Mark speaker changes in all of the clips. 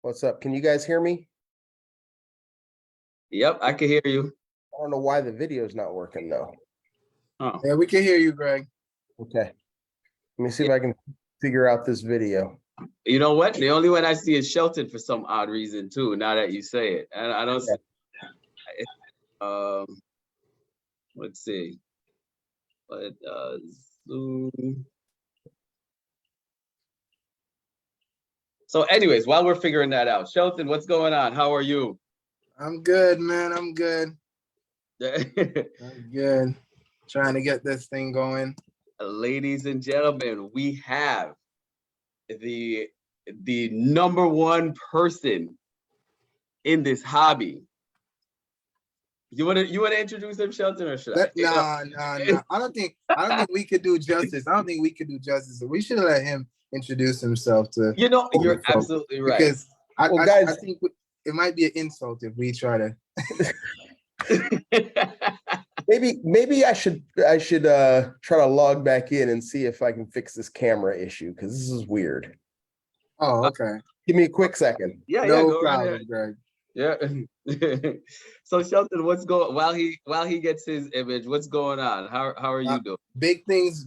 Speaker 1: What's up? Can you guys hear me?
Speaker 2: Yep, I can hear you.
Speaker 1: I don't know why the video's not working though.
Speaker 2: Oh,
Speaker 3: Yeah, we can hear you, Greg.
Speaker 1: Okay. Let me see if I can figure out this video.
Speaker 2: you know what? The only one I see is Shelton for some odd reason too. Now that you say it, and I don't.
Speaker 1: Yeah.
Speaker 2: See, let's see. But Zoom. So, anyways, while we're figuring that out, Shelton, what's going on? How are you?
Speaker 3: I'm good, man. I'm good. I'm good. Trying to get this thing going.
Speaker 2: Ladies and gentlemen, we have the number one person in this hobby. You wanna introduce him, Shelton, or should I?
Speaker 3: No. I don't think we could do justice. We should let him introduce himself to.
Speaker 2: You're absolutely right.
Speaker 3: Because
Speaker 1: guys,
Speaker 3: I think it might be an insult if we try to.
Speaker 1: Maybe I should try to log back in and see if I can fix this camera issue because this is weird.
Speaker 3: Oh, okay.
Speaker 1: Give me a quick second.
Speaker 3: No problem, Greg.
Speaker 2: Yeah. So Shelton, while he gets his image, what's going on? How are you doing?
Speaker 3: Big things.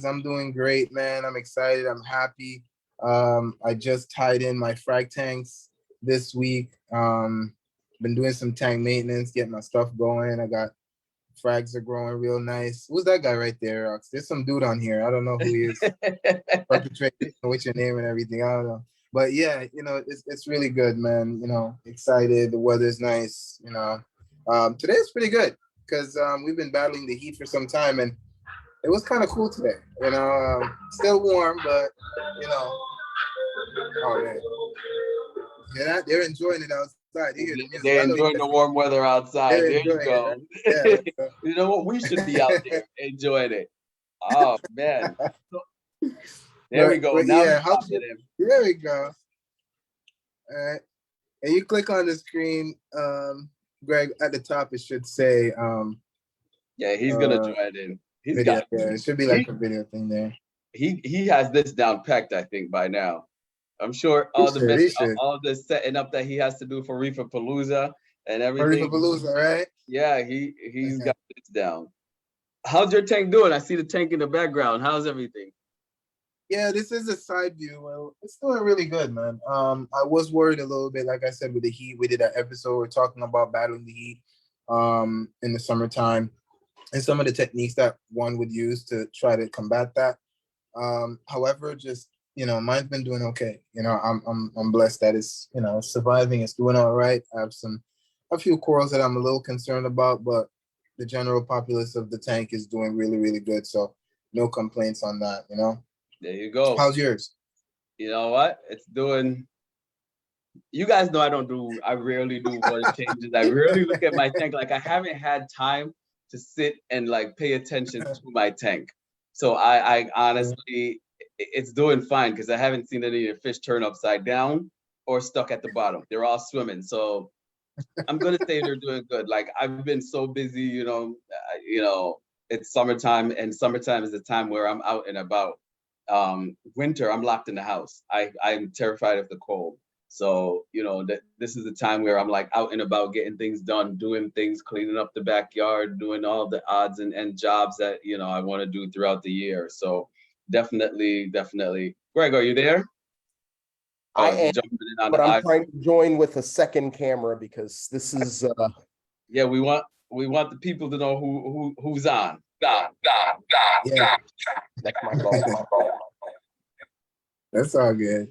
Speaker 3: I'm doing great, man. I'm excited. I'm happy. I just tied in my frag tanks this week. Been doing some tank maintenance, getting my stuff going. I got frags are growing real nice. Who's that guy right there? There's some dude on here. I don't know who he is. Perpetrating with your name and everything. I don't know. But yeah, it's really good, man. Excited. The weather's nice. Today is pretty good because we've been battling the heat for some time, and it was kind of cool today. Still warm, but oh man, yeah, they're enjoying it outside.
Speaker 2: They're enjoying the warm weather outside. There you go.
Speaker 3: Yeah.
Speaker 2: You know what? We should be out there enjoying it. Oh man. There we go. Now
Speaker 3: there we go. All right. And you click on the screen, Greg, at the top, it should say
Speaker 2: yeah, he's gonna join in. He's
Speaker 3: video,
Speaker 2: got
Speaker 3: it should be like a video thing there.
Speaker 2: He has this down packed, I think, by now. I'm sure all the setting up that he has to do for Reefapalooza and everything.
Speaker 3: Reefapalooza, right?
Speaker 2: Yeah, he's got this down. How's your tank doing? I see the tank in the background. How's everything?
Speaker 3: Yeah, this is a side view. Well, it's doing really good, man. I was worried a little bit, like I said, with the heat. We did an episode we're talking about battling the heat in the summertime and some of the techniques that one would use to try to combat that. However, just mine's been doing okay. I'm blessed that it's surviving. It's doing all right. I have a few corals that I'm a little concerned about, but the general populace of the tank is doing really, really good. So no complaints on that.
Speaker 2: There you go.
Speaker 3: How's yours?
Speaker 2: You know what? It's doing. You guys know I rarely do water changes. I rarely look at my tank. Like I haven't had time to sit and like pay attention to my tank. So I honestly, it's doing fine because I haven't seen any of the fish turn upside down or stuck at the bottom. They're all swimming. So I'm gonna say they're doing good. Like I've been so busy, it's summertime, and summertime is the time where I'm out and about. Winter, I'm locked in the house. I'm terrified of the cold. So, this is the time where I'm like out and about getting things done, doing things, cleaning up the backyard, doing all the odds and jobs that, I want to do throughout the year. So definitely. Greg, are you there?
Speaker 1: I am, but I'm trying to join with a second camera because this is
Speaker 2: yeah, we want the people to know who's on.
Speaker 3: Yeah.
Speaker 1: That's my fault.
Speaker 3: That's all good.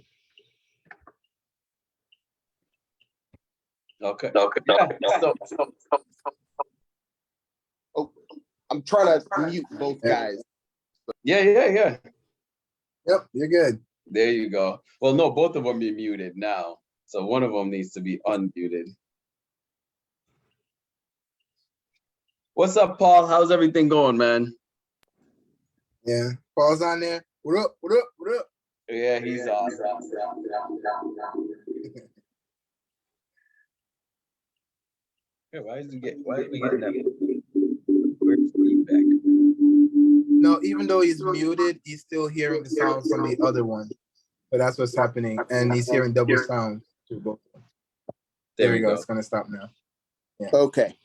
Speaker 2: Okay.
Speaker 1: Yeah. Oh, I'm trying to mute both guys.
Speaker 2: Yeah.
Speaker 3: Yep, you're good.
Speaker 2: There you go. Well, no, both of them be muted now. So one of them needs to be unmuted. What's up, Paul? How's everything going, man?
Speaker 3: Yeah, Paul's on there. What up?
Speaker 2: Yeah, he's awesome. Yeah, why did we get that? Where's feedback?
Speaker 3: No, even though he's muted, he's still hearing the sound from the other one. So that's what's happening, and he's hearing double sound. There we go. It's gonna stop now. Yeah.
Speaker 1: Okay.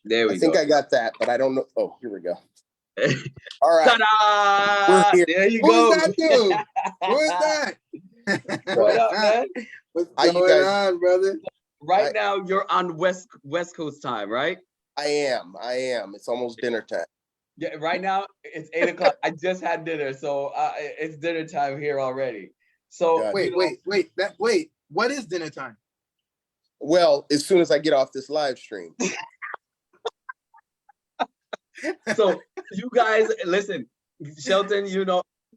Speaker 2: There we
Speaker 1: I think
Speaker 2: go.
Speaker 1: I got that, but I don't know. Oh, here we go. All right.
Speaker 2: Ta-da!
Speaker 1: We're here.
Speaker 2: There you
Speaker 3: Who
Speaker 2: go.
Speaker 3: is that dude? Who is that?
Speaker 2: What up, man?
Speaker 3: What's
Speaker 1: How you
Speaker 3: going
Speaker 1: guys-
Speaker 3: on, brother?
Speaker 2: Right now, you're on West Coast time, right?
Speaker 1: I am. It's almost dinner time.
Speaker 2: Yeah. Right now, it's 8 o'clock. I just had dinner, so it's dinner time here already. So
Speaker 1: Gotcha.
Speaker 3: Wait. What is dinner time?
Speaker 1: Well, as soon as I get off this live stream.
Speaker 2: So you guys, listen, Shelton,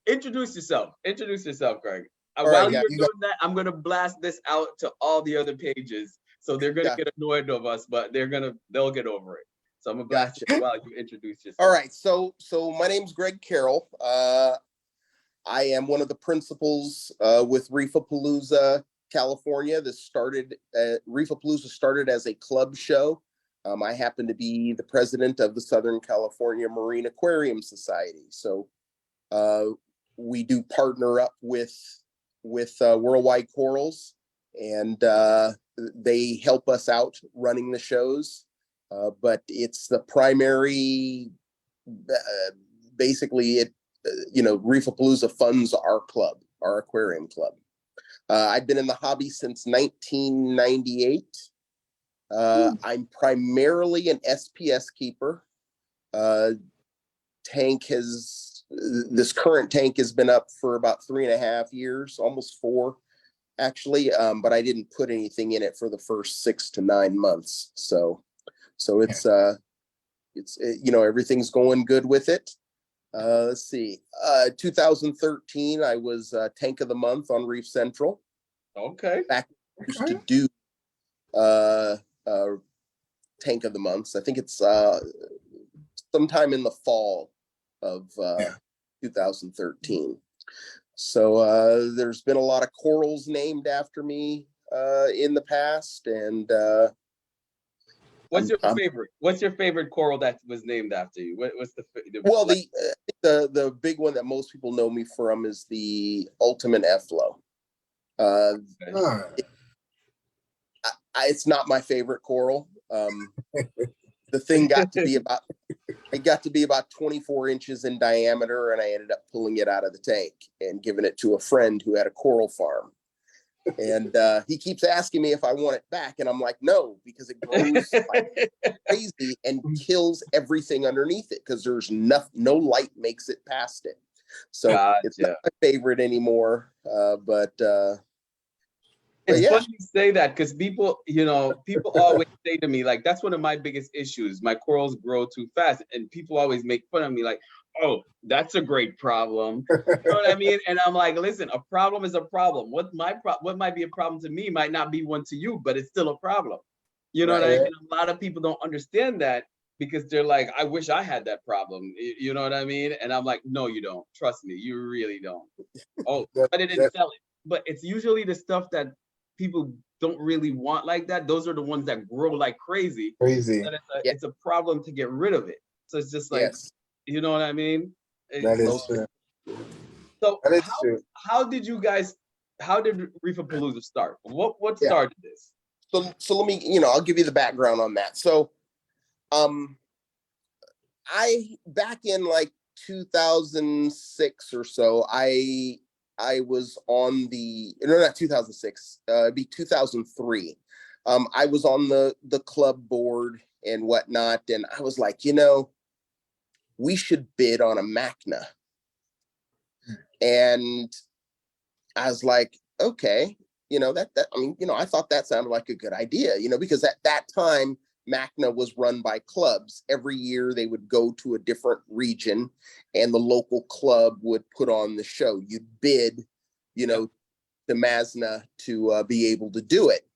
Speaker 2: introduce yourself. Introduce yourself, Greg.
Speaker 1: All
Speaker 2: While
Speaker 1: right,
Speaker 2: you're
Speaker 1: you
Speaker 2: doing that, I'm gonna blast this out to all the other pages. So they're gonna
Speaker 1: Gotcha.
Speaker 2: get annoyed of us, but they'll get over it. So I'm gonna blast it while you introduce yourself.
Speaker 1: All right. So my name's Greg Carroll. I am one of the principals with Reefapalooza, California. Reefapalooza started as a club show. I happen to be the president of the Southern California Marine Aquarium Society. So we do partner up with Worldwide Corals, and they help us out running the shows. But it's the primary, basically Reefapalooza funds our club, our aquarium club. I've been in the hobby since 1998. I'm primarily an SPS keeper. This current tank has been up for about 3.5 years, almost 4 actually. But I didn't put anything in it for the first 6 to 9 months. So it's everything's going good with it. Let's see. 2013, I was Tank of the Month on Reef Central.
Speaker 2: Okay.
Speaker 1: Back used to do Tank of the Months. I think it's sometime in the fall of 2013. So there's been a lot of corals named after me in the past, and
Speaker 2: what's your favorite? What's your favorite coral that was named after you? What's
Speaker 1: the big one that most people know me from is the Ultimate Efflo. It's not my favorite coral. The thing got to be about 24 inches in diameter, and I ended up pulling it out of the tank and giving it to a friend who had a coral farm. And he keeps asking me if I want it back, and I'm like, no, because it grows like crazy and kills everything underneath it because there's no light makes it past it. So It's not my favorite anymore. But
Speaker 2: it's
Speaker 1: yeah.
Speaker 2: funny you say that because people always say to me, like, that's one of my biggest issues. My corals grow too fast, and people always make fun of me, like, oh, that's a great problem. You know what I mean? And I'm like, listen, a problem is a problem. What might be a problem to me might not be one to you, but it's still a problem. You know what I mean? A lot of people don't understand that because they're like, I wish I had that problem. You know what I mean? And I'm like, no, you don't. Trust me, you really don't. Oh, but it didn't sell it. But it's usually the stuff that people don't really want like that. Those are the ones that grow like crazy. It's a problem to get rid of it. So it's just like, you know what I mean?
Speaker 3: That is true.
Speaker 2: So how did Reefapalooza start? What started this?
Speaker 1: So let me, I'll give you the background on that. So I back in like 2006 or so, I was on not 2006, it'd be 2003. I was on the club board and whatnot, and I was like, we should bid on a Macna. And I was like, okay, I thought that sounded like a good idea, because at that time, Macna was run by clubs. Every year they would go to a different region and the local club would put on the show. You'd bid, to Masna to be able to do it.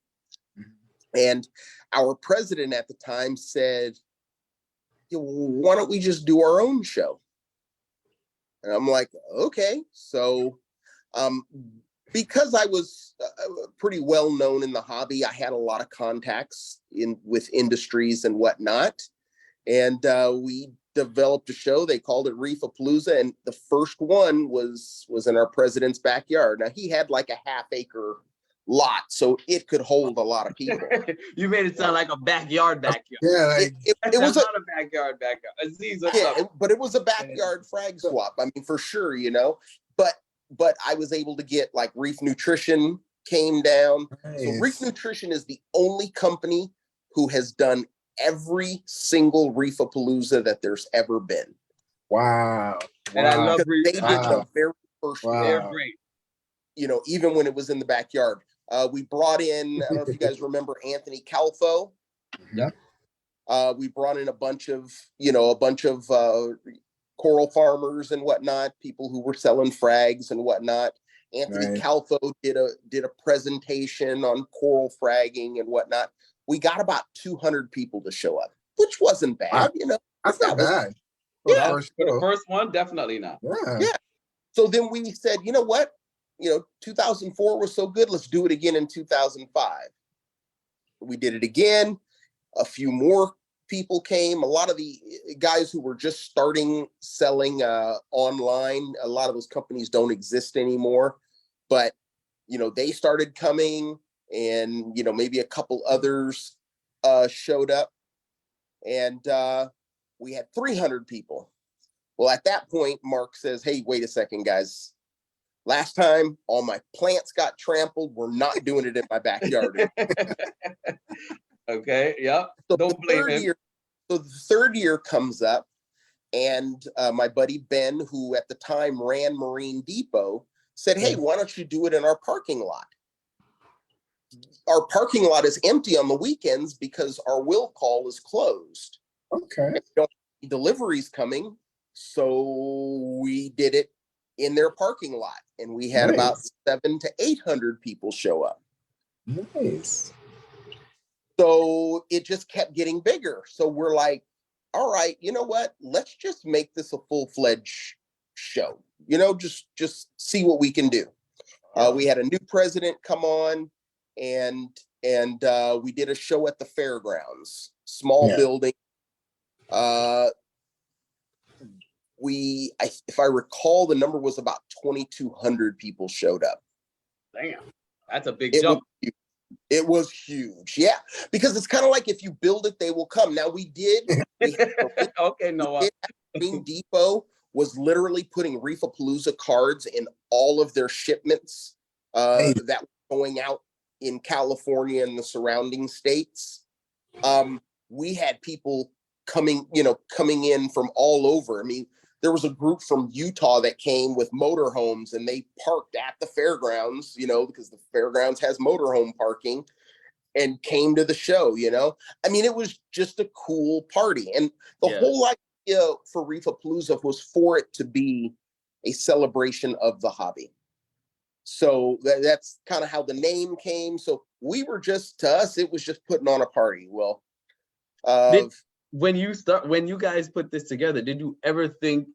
Speaker 1: And our president at the time said, why don't we just do our own show? And I'm like, okay. So because I was pretty well known in the hobby, I had a lot of contacts with industries and whatnot. And we developed a show. They called it Reefapalooza. And the first one was in our president's backyard. Now he had like a half-acre lot, so it could hold a lot of people.
Speaker 2: You made it sound like a backyard.
Speaker 3: Yeah, like,
Speaker 1: It was
Speaker 2: not a backyard. Aziz, what's
Speaker 1: yeah,
Speaker 2: up?
Speaker 1: but it was a backyard frag swap. I mean, for sure, you know. But I was able to get like Reef Nutrition came down.
Speaker 3: nice.
Speaker 1: So Reef Nutrition is the only company who has done every single Reefapalooza that there's ever been.
Speaker 3: Wow.
Speaker 2: And I
Speaker 3: Wow.
Speaker 2: love
Speaker 1: Because they did the very first
Speaker 3: Wow.
Speaker 1: one,
Speaker 2: They're great.
Speaker 1: you know, even when it was in the backyard. We brought in, I don't know if you guys remember Anthony Calfo.
Speaker 2: Yeah.
Speaker 1: We brought in a bunch of coral farmers and whatnot, people who were selling frags and whatnot. Anthony
Speaker 3: Nice.
Speaker 1: Calfo did a presentation on coral fragging and whatnot. We got about 200 people to show up, which wasn't bad,
Speaker 3: Wow.
Speaker 1: you know.
Speaker 3: That's not
Speaker 1: was-
Speaker 3: bad.
Speaker 1: Yeah,
Speaker 3: For
Speaker 2: For the first one, definitely not.
Speaker 3: Yeah.
Speaker 1: Yeah. So then we said, you know what? 2004 was so good. Let's do it again in 2005. We did it again. A few more people came. A lot of the guys who were just starting selling online, a lot of those companies don't exist anymore. But, they started coming, and, maybe a couple others showed up. And we had 300 people. Well, at that point, Mark says, hey, wait a second, guys. Last time, all my plants got trampled. We're not doing it in my backyard.
Speaker 2: Okay, yep.
Speaker 1: So
Speaker 2: Don't blame him.
Speaker 1: The third year comes up, and my buddy Ben, who at the time ran Marine Depot, said, hey, why don't you do it in our parking lot? Our parking lot is empty on the weekends because our will call is closed.
Speaker 3: Okay.
Speaker 1: We don't have deliveries coming, so we did it in their parking lot, and we had about 700 to 800 people show up.
Speaker 3: Nice.
Speaker 1: So it just kept getting bigger. So we're like, all right, you know what? Let's just make this a full-fledged show. Just see what we can do. We had a new president come on, and we did a show at the fairgrounds, small building. If I recall, the number was about 2,200 people showed up.
Speaker 2: Damn, that's a big jump.
Speaker 1: It was huge. Yeah, because it's kind of like if you build it, they will come. Now we did.
Speaker 2: Okay, Noah.
Speaker 1: Green Depot was literally putting Reefapalooza cards in all of their shipments that were going out in California and the surrounding states. We had people coming in from all over. I mean, there was a group from Utah that came with motorhomes, and they parked at the fairgrounds, because the fairgrounds has motorhome parking, and came to the show, I mean, it was just a cool party. And the whole idea for Reefapalooza was for it to be a celebration of the hobby. So that's kind of how the name came. So to us, it was just putting on a party. Well,
Speaker 2: when you guys put this together, did you ever think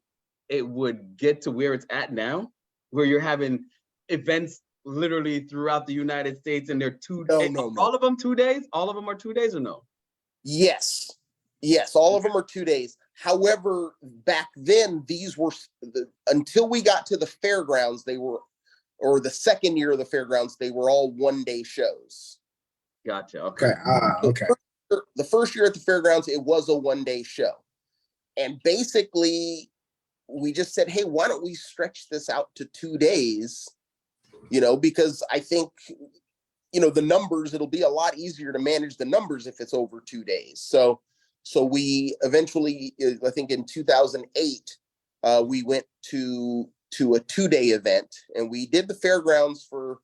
Speaker 2: it would get to where it's at now, where you're having events literally throughout the United States, and they're all of them 2 days? All of them are 2 days, or no?
Speaker 1: Yes, all of them are 2 days. However, back then, these were until we got to the fairgrounds, or the second year of the fairgrounds, they were all 1 day shows.
Speaker 2: Gotcha. Okay.
Speaker 3: Okay.
Speaker 1: The first year at the fairgrounds, it was a 1 day show. And basically, we just said, hey, why don't we stretch this out to 2 days? Because I think, the numbers, it'll be a lot easier to manage the numbers if it's over 2 days. So we eventually, I think in 2008, we went to a 2 day event, and we did the fairgrounds for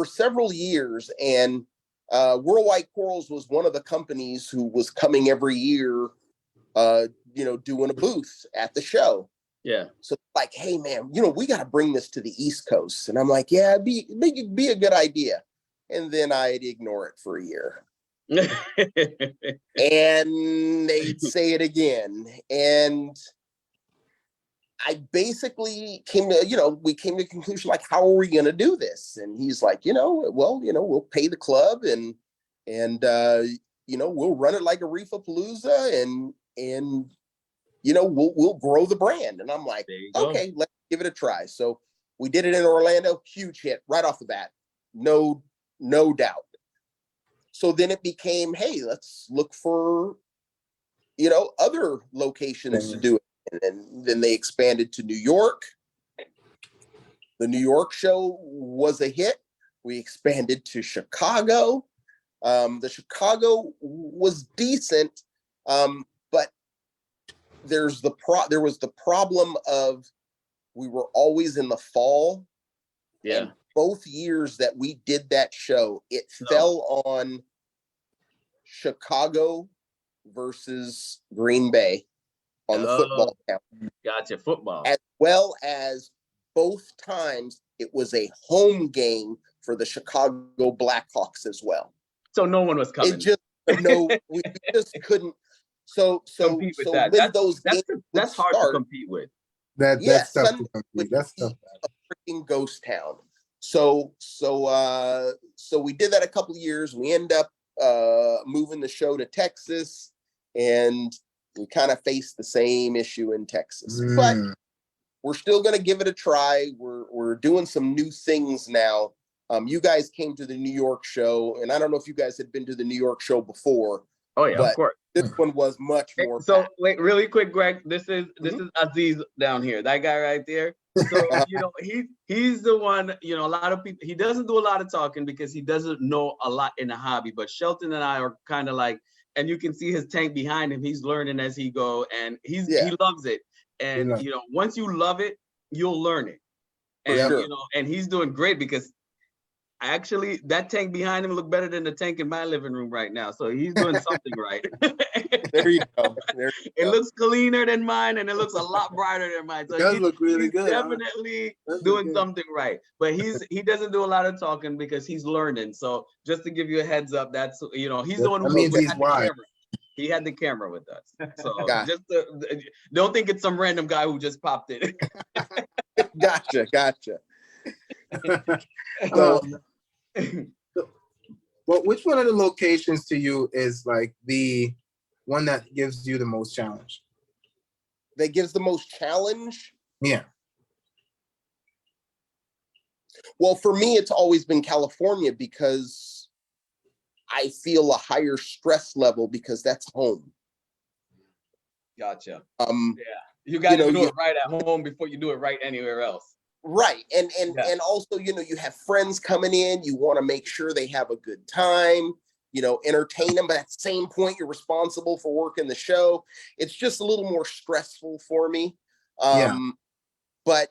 Speaker 1: several years. And Worldwide Corals was one of the companies who was coming every year, doing a booth at the show.
Speaker 2: Yeah.
Speaker 1: So like, hey man, we got to bring this to the East Coast. And I'm like, yeah, it'd be a good idea. And then I'd ignore it for a year. And they'd say it again. And I basically came to the conclusion, like, how are we going to do this? And he's like, we'll pay the club, and we'll run it like a Reefapalooza, and we'll grow the brand. And I'm like, okay, let's give it a try. So we did it in Orlando, huge hit right off the bat. No no doubt. So then it became, hey, let's look for, other locations to do it. And then they expanded to New York. The New York show was a hit. We expanded to Chicago. The Chicago was decent, but there was the problem of we were always in the fall.
Speaker 2: Yeah.
Speaker 1: And both years that we did that show, it fell on Chicago versus Green Bay on the football count.
Speaker 2: Gotcha, football.
Speaker 1: As well as both times it was a home game for the Chicago Blackhawks as well.
Speaker 2: So no one was coming.
Speaker 1: We just couldn't. So
Speaker 2: compete with that.
Speaker 1: when those games
Speaker 2: that's hard to compete with.
Speaker 3: That's tough to compete. That's tough.
Speaker 1: A freaking ghost town. So we did that a couple of years. We end up moving the show to Texas, and we kind of faced the same issue in Texas. But we're still going to give it a try. We're doing some new things now. You guys came to the New York show, and I don't know if you guys had been to the New York show before.
Speaker 2: Oh yeah, of course.
Speaker 1: This one was much more.
Speaker 2: So wait, really quick, Greg. This is Aziz down here. That guy right there. So he's the one. A lot of people. He doesn't do a lot of talking because he doesn't know a lot in the hobby. But Shelton and I are kind of like, and you can see his tank behind him. He's learning as he go, and he loves it. And once you love it, you'll learn it. And and he's doing great because actually that tank behind him look better than the tank in my living room right now. So he's doing something right.
Speaker 1: There you go.
Speaker 2: It looks cleaner than mine, and it looks a lot brighter than mine. So
Speaker 3: it does look really good.
Speaker 2: Definitely doing something right. But he doesn't do a lot of talking because he's learning. So just to give you a heads up, that's he's the one who
Speaker 3: means he's
Speaker 2: had the
Speaker 3: wise.
Speaker 2: camera. He had the camera with us. So don't think it's some random guy who just popped in.
Speaker 1: Gotcha.
Speaker 3: Well, which one of the locations to you is like the one that gives you the most challenge?
Speaker 1: That gives the most challenge?
Speaker 3: Yeah.
Speaker 1: Well, for me, it's always been California because I feel a higher stress level because that's home.
Speaker 2: Gotcha. You got to do it right at home before you do it right anywhere else.
Speaker 1: Right. And also, you have friends coming in, you want to make sure they have a good time, entertain them. But at the same point, you're responsible for working the show. It's just a little more stressful for me. But,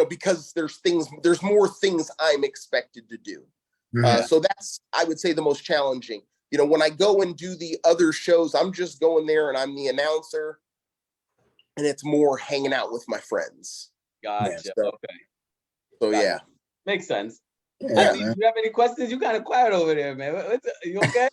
Speaker 1: because there's more things I'm expected to do. So that's, I would say, the most challenging. When I go and do the other shows, I'm just going there and I'm the announcer, and it's more hanging out with my friends.
Speaker 2: Gotcha.
Speaker 1: Okay.
Speaker 2: Makes sense.
Speaker 3: Yeah,
Speaker 2: do you have any questions? You kind of quiet over there, man. You okay?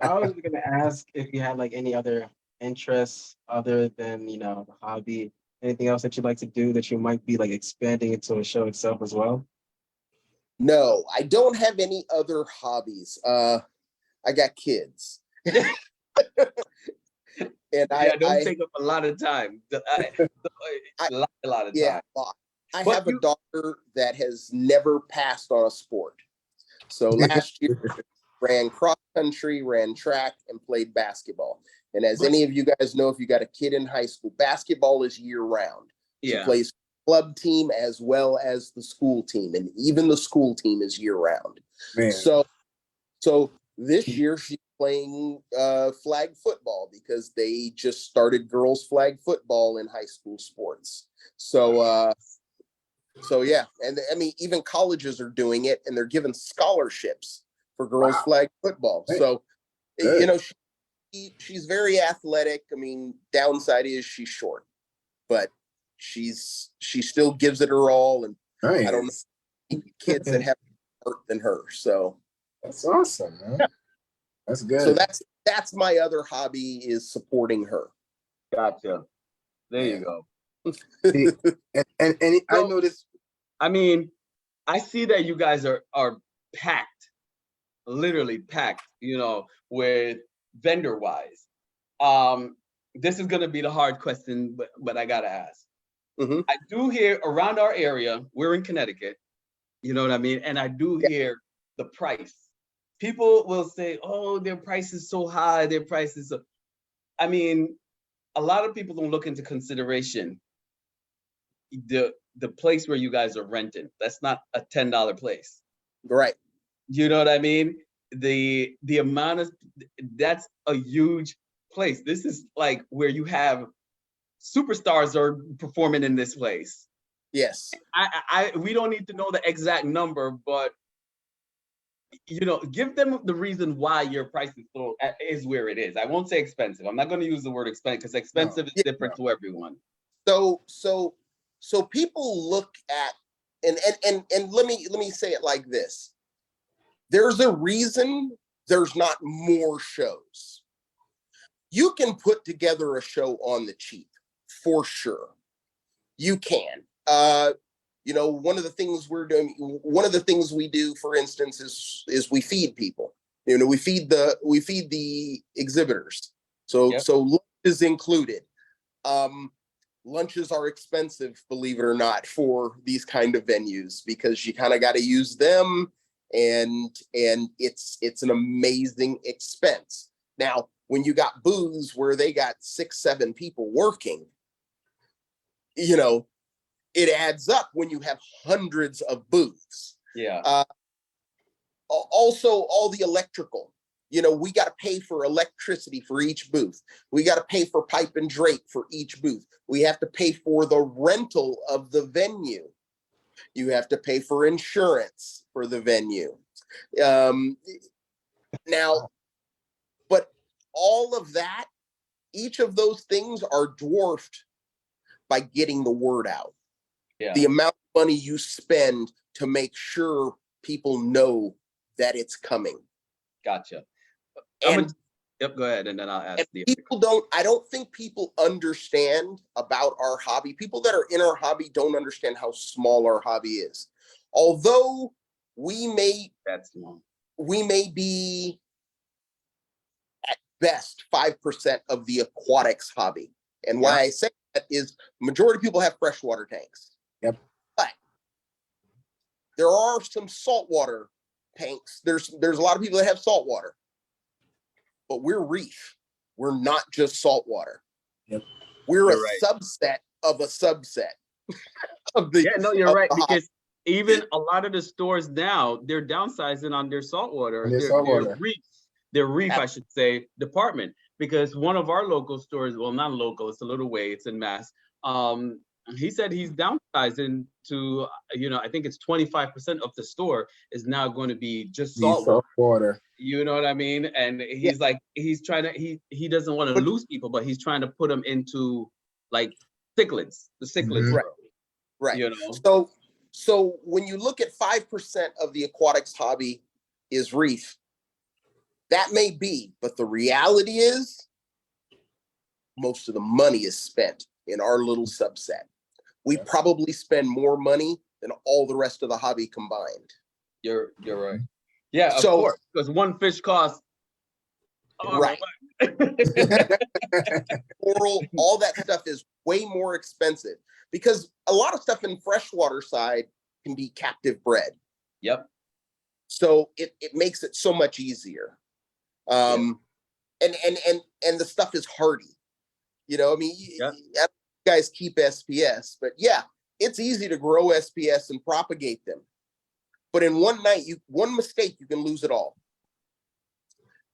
Speaker 4: I was gonna ask if you had like any other interests other than the hobby. Anything else that you'd like to do that you might be like expanding into a show itself as well?
Speaker 1: No, I don't have any other hobbies. I got kids. And I
Speaker 2: don't take up a lot of time. A lot of time.
Speaker 1: I have a daughter that has never passed on a sport. So last year ran cross country, ran track, and played basketball. And as any of you guys know, if you got a kid in high school, basketball is year round. She plays club team as well as the school team, and even the school team is year round.
Speaker 3: Man.
Speaker 1: So this year she's playing flag football because they just started girls flag football in high school sports. So yeah, and I mean even colleges are doing it, and they're giving scholarships for girls flag football. So she's very athletic. I mean, downside is she's short, but she still gives it her all, and I don't know kids that have more than her. So
Speaker 3: that's awesome, man. That's good.
Speaker 1: So that's my other hobby, is supporting her.
Speaker 2: Gotcha. There you go.
Speaker 3: and I noticed.
Speaker 2: I mean, I see that you guys are packed, literally packed. With vendor wise. This is gonna be the hard question, but I gotta ask. I do hear around our area. We're in Connecticut. You know what I mean? And I do
Speaker 1: Yeah.
Speaker 2: hear the price. People will say, oh, their price is so high, their price is so. I mean, a lot of people don't look into consideration the place where you guys are renting. That's not a $10 place.
Speaker 1: Right.
Speaker 2: You know what I mean? The amount of, that's a huge place. This is like where you have superstars are performing in this place.
Speaker 1: Yes.
Speaker 2: We don't need to know the exact number, but you know, give them the reason why your price is where it is. I won't say expensive. I'm not going to use the word expensive because expensive is different to everyone.
Speaker 1: So people look at, and let me say it like this. There's a reason there's not more shows. You can put together a show on the cheap, for sure. You can. You know, one of the things we do, for instance, is we feed people. You know, we feed the exhibitors. So
Speaker 2: Yep.
Speaker 1: so lunch is included. Lunches are expensive, believe it or not, for these kind of venues because you kind of got to use them, and it's an amazing expense. Now, when you got booths where they got 6-7 people working, you know, it adds up when you have hundreds of booths.
Speaker 2: Yeah.
Speaker 1: Also, all the electrical. You know, we got to pay for electricity for each booth. We got to pay for pipe and drape for each booth. We have to pay for the rental of the venue. You have to pay for insurance for the venue. Now, but all of that, each of those things are dwarfed by getting the word out.
Speaker 2: Yeah.
Speaker 1: The amount of money you spend to make sure people know that it's coming.
Speaker 2: Gotcha. Yep, go ahead, and then I'll ask the
Speaker 1: I don't think people understand about our hobby. People that are in our hobby don't understand how small our hobby is. Although we may be at best 5% of the aquatics hobby. And why I say that is majority of people have freshwater tanks.
Speaker 3: Yep.
Speaker 1: But there are some saltwater tanks. There's a lot of people that have saltwater. But we're reef. We're not just saltwater.
Speaker 3: Yep.
Speaker 1: We're a subset of a subset of the.
Speaker 2: Yeah, no, you're right. Because even a lot of the stores now, they're downsizing on their saltwater. Their reef, I should say, department. Because one of our local stores, well, not local, it's a little way, it's in Mass. He said he's downsizing to, you know, I think it's 25% of the store is now going to be just saltwater. You know what I mean? And he's like, he's trying to, he doesn't want to lose people, but he's trying to put them into like cichlids, the cichlids.
Speaker 1: Right. Right.
Speaker 2: You know?
Speaker 1: So when you look at 5% of the aquatics hobby is reef, that may be, but the reality is most of the money is spent in our little subset. We probably spend more money than all the rest of the hobby combined.
Speaker 2: You're right. Yeah, of course, because one fish costs.
Speaker 1: Right. Coral, all that stuff is way more expensive because a lot of stuff in freshwater side can be captive bred.
Speaker 2: Yep.
Speaker 1: So it makes it so much easier. And the stuff is hardy. You know, I mean, you guys keep SPS, but yeah, it's easy to grow SPS and propagate them. But in one night, one mistake, you can lose it all.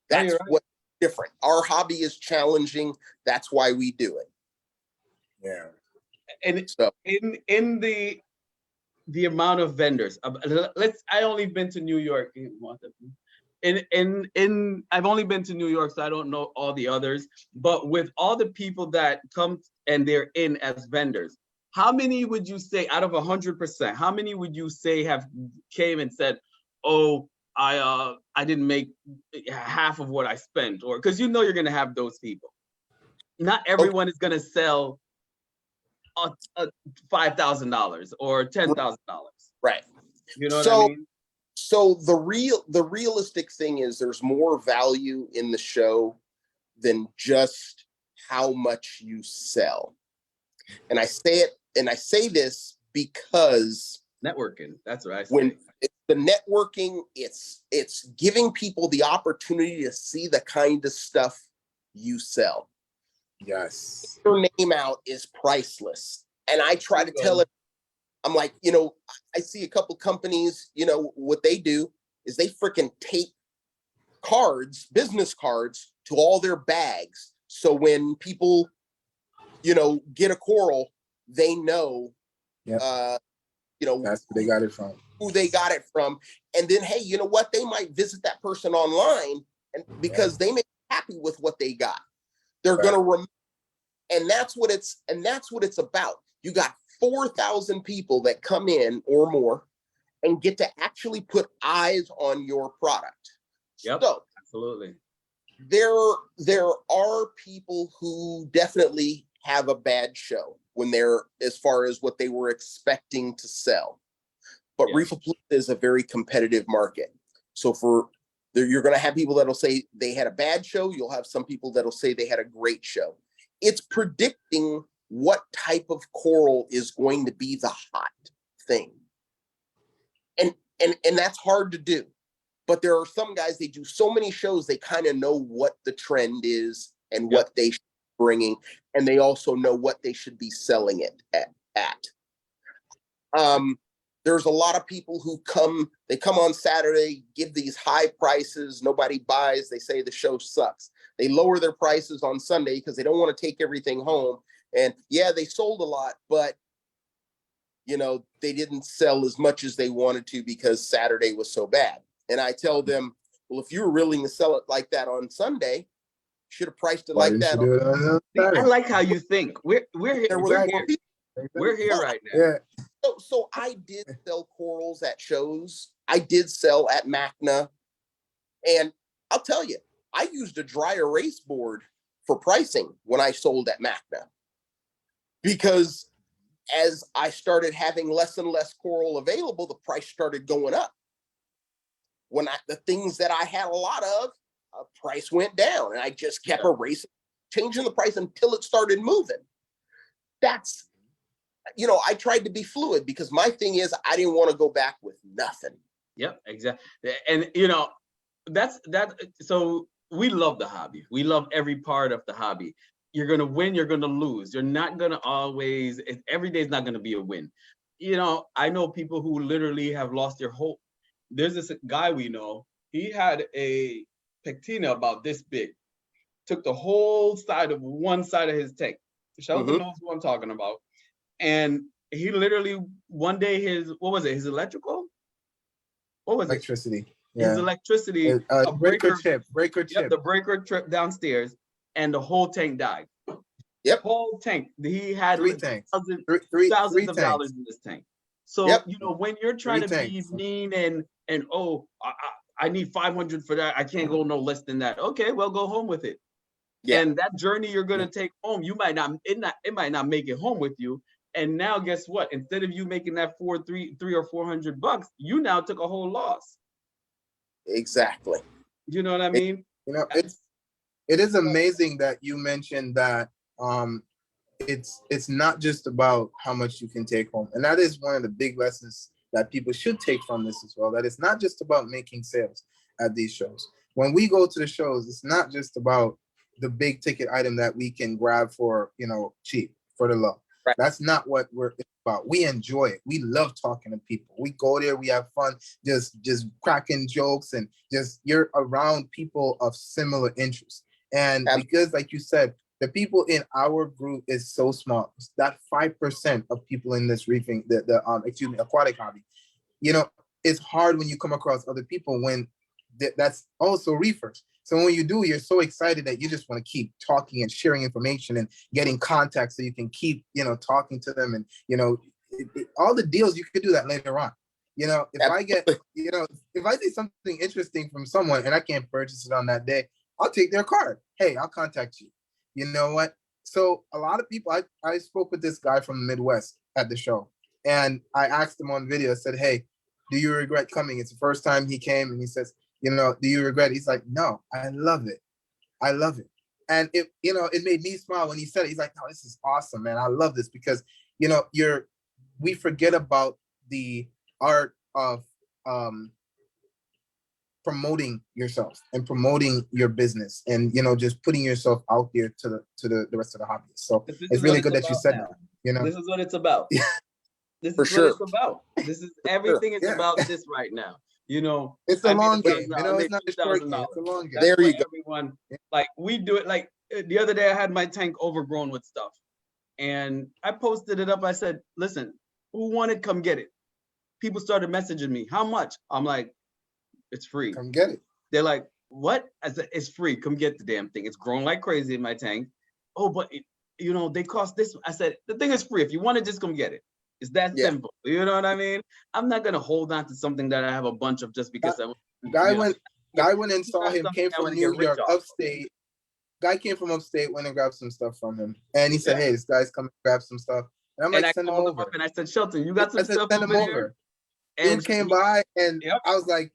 Speaker 1: That's what's different. Our hobby is challenging. That's why we do it.
Speaker 3: Yeah.
Speaker 2: And so in the amount of vendors, I only been to New York. I've only been to New York, so I don't know all the others. But with all the people that come and they're in as vendors, how many would you say out of 100%? How many would you say have came and said, "Oh, I didn't make half of what I spent," or because you know you're gonna have those people. Not everyone is gonna sell $5,000 or $10,000.
Speaker 1: Right.
Speaker 2: You know what I mean?
Speaker 1: So the realistic thing is there's more value in the show than just how much you sell. And I say this because
Speaker 2: Networking. That's what I say.
Speaker 1: When it's the networking, it's giving people the opportunity to see the kind of stuff you sell.
Speaker 3: Yes.
Speaker 1: Your name out is priceless. And I try to tell it, I'm like, I see a couple companies, what they do is they freaking tape cards, business cards to all their bags. So when people, get a coral, they know,
Speaker 3: Yep. That's where they got it from.
Speaker 1: Who they got it from. And then, hey, you know what? They might visit that person online and because they may be happy with what they got. They're going to remember. And that's what it's about. You got 4,000 people that come in or more and get to actually put eyes on your product.
Speaker 2: Yep,
Speaker 1: so
Speaker 2: absolutely.
Speaker 1: There are people who definitely have a bad show when they're as far as what they were expecting to sell. But Reefapalooza is a very competitive market. So you're going to have people that'll say they had a bad show. You'll have some people that'll say they had a great show. It's predicting what type of coral is going to be the hot thing. And that's hard to do. But there are some guys, they do so many shows, they kind of know what the trend is and what they should be bringing. And they also know what they should be selling it at. There's a lot of people who come on Saturday, give these high prices, nobody buys, they say the show sucks. They lower their prices on Sunday because they don't want to take everything home. And they sold a lot, but they didn't sell as much as they wanted to because Saturday was so bad. And I tell them, well, if you were willing to sell it like that on Sunday, you should have priced it like that.
Speaker 2: I like how you think. We're here. We're here right now.
Speaker 3: Yeah.
Speaker 1: So I did sell corals at shows. I did sell at MACNA. And I'll tell you, I used a dry erase board for pricing when I sold at MACNA. Because as I started having less and less coral available, the price started going up. When the things that I had a lot of, price went down, and I just kept erasing, changing the price until it started moving. That's, I tried to be fluid because my thing is I didn't want to go back with nothing.
Speaker 2: Yep, exactly. And that's that. So we love the hobby. We love every part of the hobby. You're going to win, you're going to lose. You're not going to always, every day is not going to be a win. I know people who literally have lost their hope. There's this guy we know, he had a pectina about this big, took the whole side of one side of his tank. Sheldon knows what I'm talking about. And he literally, one day his electrical? What was
Speaker 3: Electricity.
Speaker 2: it? His electricity.
Speaker 3: A breaker chip.
Speaker 2: Yep, the breaker trip downstairs and the whole tank died.
Speaker 1: Yep.
Speaker 2: Whole tank. He had
Speaker 3: three tanks.
Speaker 2: Thousands of dollars in this tank. So, when you're trying to be mean and I need 500 for that, I can't go no less than that. Okay, well, go home with it. Yeah. And that journey you're going to take home, it might not make it home with you. And now guess what? Instead of you making that $300 or $400, you now took a whole loss.
Speaker 1: Exactly.
Speaker 2: You know what I mean?
Speaker 3: It is amazing that you mentioned that it's not just about how much you can take home. And that is one of the big lessons that people should take from this as well, that it's not just about making sales at these shows. When we go to the shows, it's not just about the big ticket item that we can grab for, cheap, for the low. Right. That's not what we're about. We enjoy it. We love talking to people. We go there, we have fun, just cracking jokes, and just you're around people of similar interests. And because, like you said, the people in our group is so small. That 5% of people in this reefing, aquatic hobby, it's hard when you come across other people when that's also reefers. So when you do, you're so excited that you just want to keep talking and sharing information and getting contacts so you can keep, talking to them. And, all the deals, you could do that later on. If I get, if I see something interesting from someone and I can't purchase it on that day, I'll take their card. Hey, I'll contact you. You know what? So a lot of people, I spoke with this guy from the Midwest at the show, and I asked him on video, I said, hey, do you regret coming? It's the first time he came, and he says, do you regret it? He's like, no, I love it. I love it. And it made me smile when he said it. He's like, no, this is awesome, man. I love this because, we forget about the art of promoting yourself and promoting your business, and just putting yourself out there to the rest of the hobbyists. So it's really good that you said that.
Speaker 2: This is what it's about. This
Speaker 1: For
Speaker 2: is
Speaker 1: sure.
Speaker 2: what it's about. This is everything is
Speaker 3: Yeah.
Speaker 2: about this right now.
Speaker 3: It's a
Speaker 2: I made
Speaker 3: long game.
Speaker 2: $1,000,
Speaker 3: It's not a short game.
Speaker 2: $2,000.
Speaker 3: It's a long game.
Speaker 2: That's
Speaker 1: There you
Speaker 2: for
Speaker 1: go.
Speaker 2: everyone. Like we do it. Like the other day, I had my tank overgrown with stuff, and I posted it up. I said, "Listen, who wanted? Come get it." People started messaging me. How much? I'm like, "It's free."
Speaker 3: Come get it.
Speaker 2: They're like, "What?" I said, "It's free. Come get the damn thing. It's grown like crazy in my tank." Oh, but they cost this. I said, "The thing is free. If you want it, just come get it. It's that simple." You know what I mean? I'm not gonna hold on to something that I have a bunch of just because
Speaker 3: Guy went and saw him. Came
Speaker 2: I
Speaker 3: from
Speaker 2: wanna
Speaker 3: New
Speaker 2: get rich
Speaker 3: York,
Speaker 2: off.
Speaker 3: upstate. Guy came from upstate. Went and grabbed some stuff from him, and he said,
Speaker 2: Yeah.
Speaker 3: "Hey, this guy's coming to grab some stuff." And I'm
Speaker 2: And
Speaker 3: like,
Speaker 2: I
Speaker 3: "Send him
Speaker 2: called him
Speaker 3: over."
Speaker 2: up and I said, "Shelton, you got some
Speaker 3: I said,
Speaker 2: stuff
Speaker 3: "Send him
Speaker 2: over
Speaker 3: over."
Speaker 2: here?" And
Speaker 3: Dude came by, and
Speaker 2: Yep.
Speaker 3: I was like,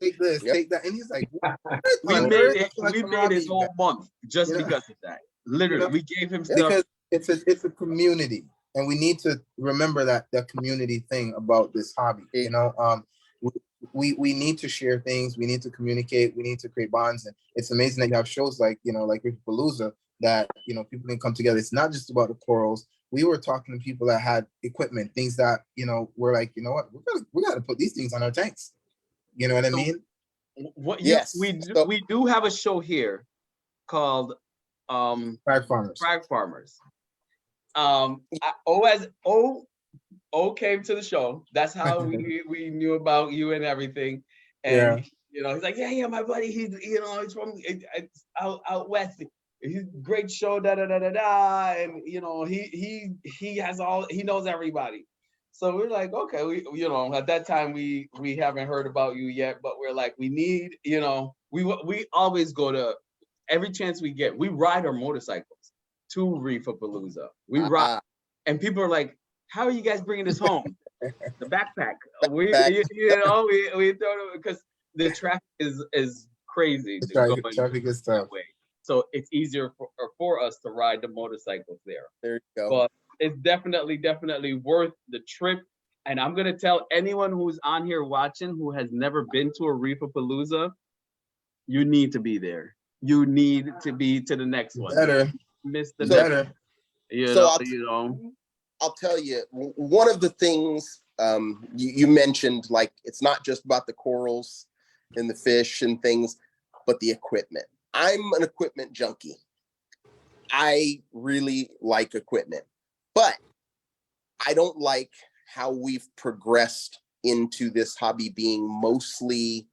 Speaker 3: "Take this,
Speaker 1: Yep.
Speaker 3: take that," and he's like,
Speaker 2: we
Speaker 3: "What?
Speaker 2: made
Speaker 3: I
Speaker 2: it.
Speaker 3: feel like
Speaker 2: We
Speaker 3: some
Speaker 2: made his
Speaker 3: hobby
Speaker 2: whole
Speaker 3: guy."
Speaker 2: month just
Speaker 3: You know?
Speaker 2: because of that. Literally, we gave him stuff.
Speaker 3: Because it's a community, and we need to remember that community thing about this hobby. We need to share things. We need to communicate. We need to create bonds, and it's amazing that you have shows like like Reefapalooza that people can come together. It's not just about the corals. We were talking to people that had equipment, things that we're like, what, we gotta put these things on our tanks. You know what I mean?
Speaker 1: Yes.
Speaker 2: We do have a show here called
Speaker 3: Frag farmers.
Speaker 2: Frag Farmers. O came to the show. That's how we knew about you and everything. And he's like, yeah, my buddy. He's he's from out west. He's great show. Da da da da da. And he has he knows everybody. So we're like, okay, we at that time we haven't heard about you yet, but we're like, we need we always go to every chance we get. We ride our motorcycles to Reefapalooza. We ride, and people are like, how are you guys bringing this home? The backpack. We throw it because the traffic is crazy.
Speaker 3: Traffic is tough.
Speaker 2: Way. So it's easier for us to ride the motorcycles there.
Speaker 1: There you go.
Speaker 2: But it's definitely worth the trip. And I'm gonna tell anyone who's on here watching who has never been to a Reefapalooza, you need to be there. You need to be to the next one.
Speaker 3: Better.
Speaker 2: Miss the
Speaker 3: better.
Speaker 1: I'll tell you, one of the things you mentioned, like, it's not just about the corals and the fish and things, but the equipment. I'm an equipment junkie. I really like equipment, but I don't like how we've progressed into this hobby being mostly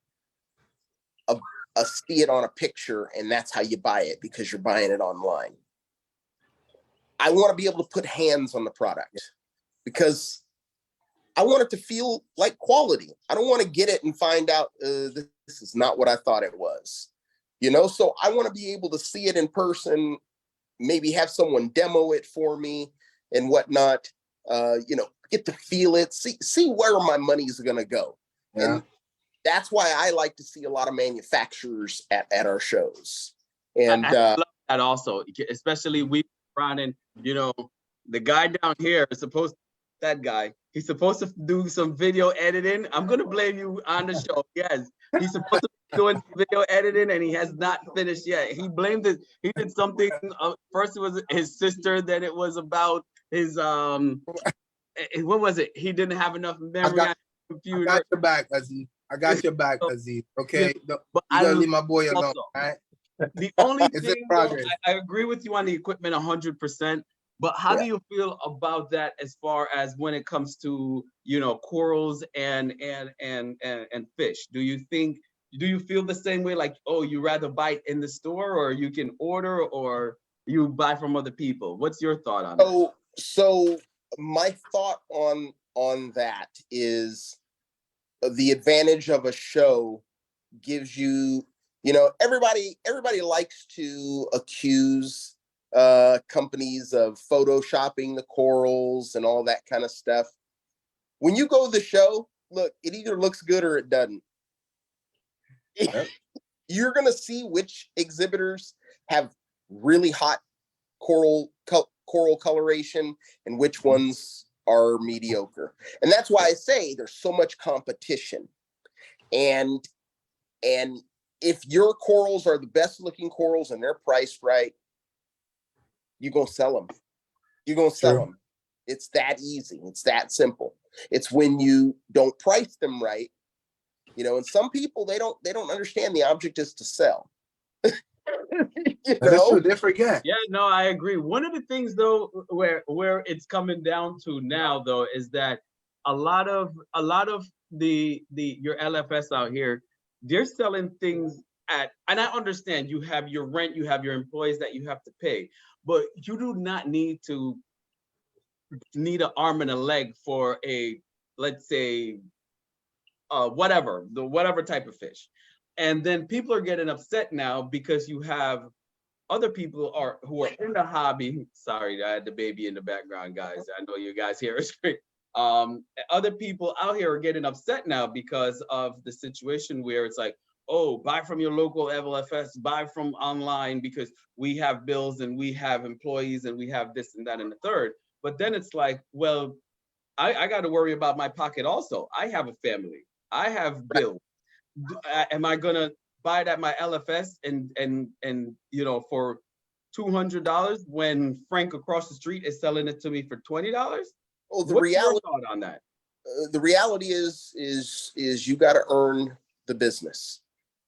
Speaker 1: a see it on a picture and that's how you buy it because you're buying it online. I want to be able to put hands on the product because I want it to feel like quality. I don't want to get it and find out this is not what I thought it was. So I want to be able to see it in person, maybe have someone demo it for me and whatnot, get to feel it, see where my money's going to go.
Speaker 3: Yeah.
Speaker 1: And that's why I like to see a lot of manufacturers at our shows. And
Speaker 2: I love that also, especially we running, the guy down here is supposed to, that guy, he's supposed to do some video editing. I'm going to blame you on the show. Yes, he's supposed to be doing video editing and he has not finished yet. He blamed it. He did something. First it was his sister. Then it was about his, what was it? He didn't have enough memory on the computer.
Speaker 3: I got your back, Aziz. I got your back, Aziz. Okay?
Speaker 2: But
Speaker 3: you gotta leave my boy alone,
Speaker 2: also,
Speaker 3: all right?
Speaker 2: The only
Speaker 3: It's
Speaker 2: thing,
Speaker 3: in progress.
Speaker 2: I agree with you on the equipment 100%, but how do you feel about that as far as when it comes to, corals and fish? Do you feel the same way, like, oh, you rather buy it in the store or you can order or you buy from other people? What's your thought on that?
Speaker 1: So my thought on that is the advantage of a show gives you, everybody likes to accuse companies of photoshopping the corals and all that kind of stuff. When you go to the show, look, it either looks good or it doesn't.
Speaker 3: Yep.
Speaker 1: You're going to see which exhibitors have really hot coral coloration and which ones are mediocre. And that's why I say there's so much competition. And if your corals are the best looking corals and they're priced right, you're going to sell them. You're going to sell
Speaker 3: True.
Speaker 1: them. It's that easy. It's that simple. It's when you don't price them right, you know, and some people, they don't understand the object is to sell.
Speaker 3: That's true. They forget.
Speaker 2: Yeah, no, I agree. One of the things though, where it's coming down to now though, is that a lot of the your LFS out here, they're selling things at, and I understand you have your rent, you have your employees that you have to pay, but you do not need an arm and a leg for a, let's say, whatever type of fish. And then people are getting upset now because you have other people who are in the hobby. Sorry, I had the baby in the background, guys. I know you guys hear it. Other people out here are getting upset now because of the situation where it's like, oh, buy from your local LFS, buy from online because we have bills and we have employees and we have this and that and the third. But then it's like, well, I got to worry about my pocket also. I have a family. I have bills. Am I gonna buy it at my LFS and you know, for $200 when Frank across the street is selling it to me for $20?
Speaker 1: Well,
Speaker 2: What's your thought on that?
Speaker 1: The reality is you got to earn the business.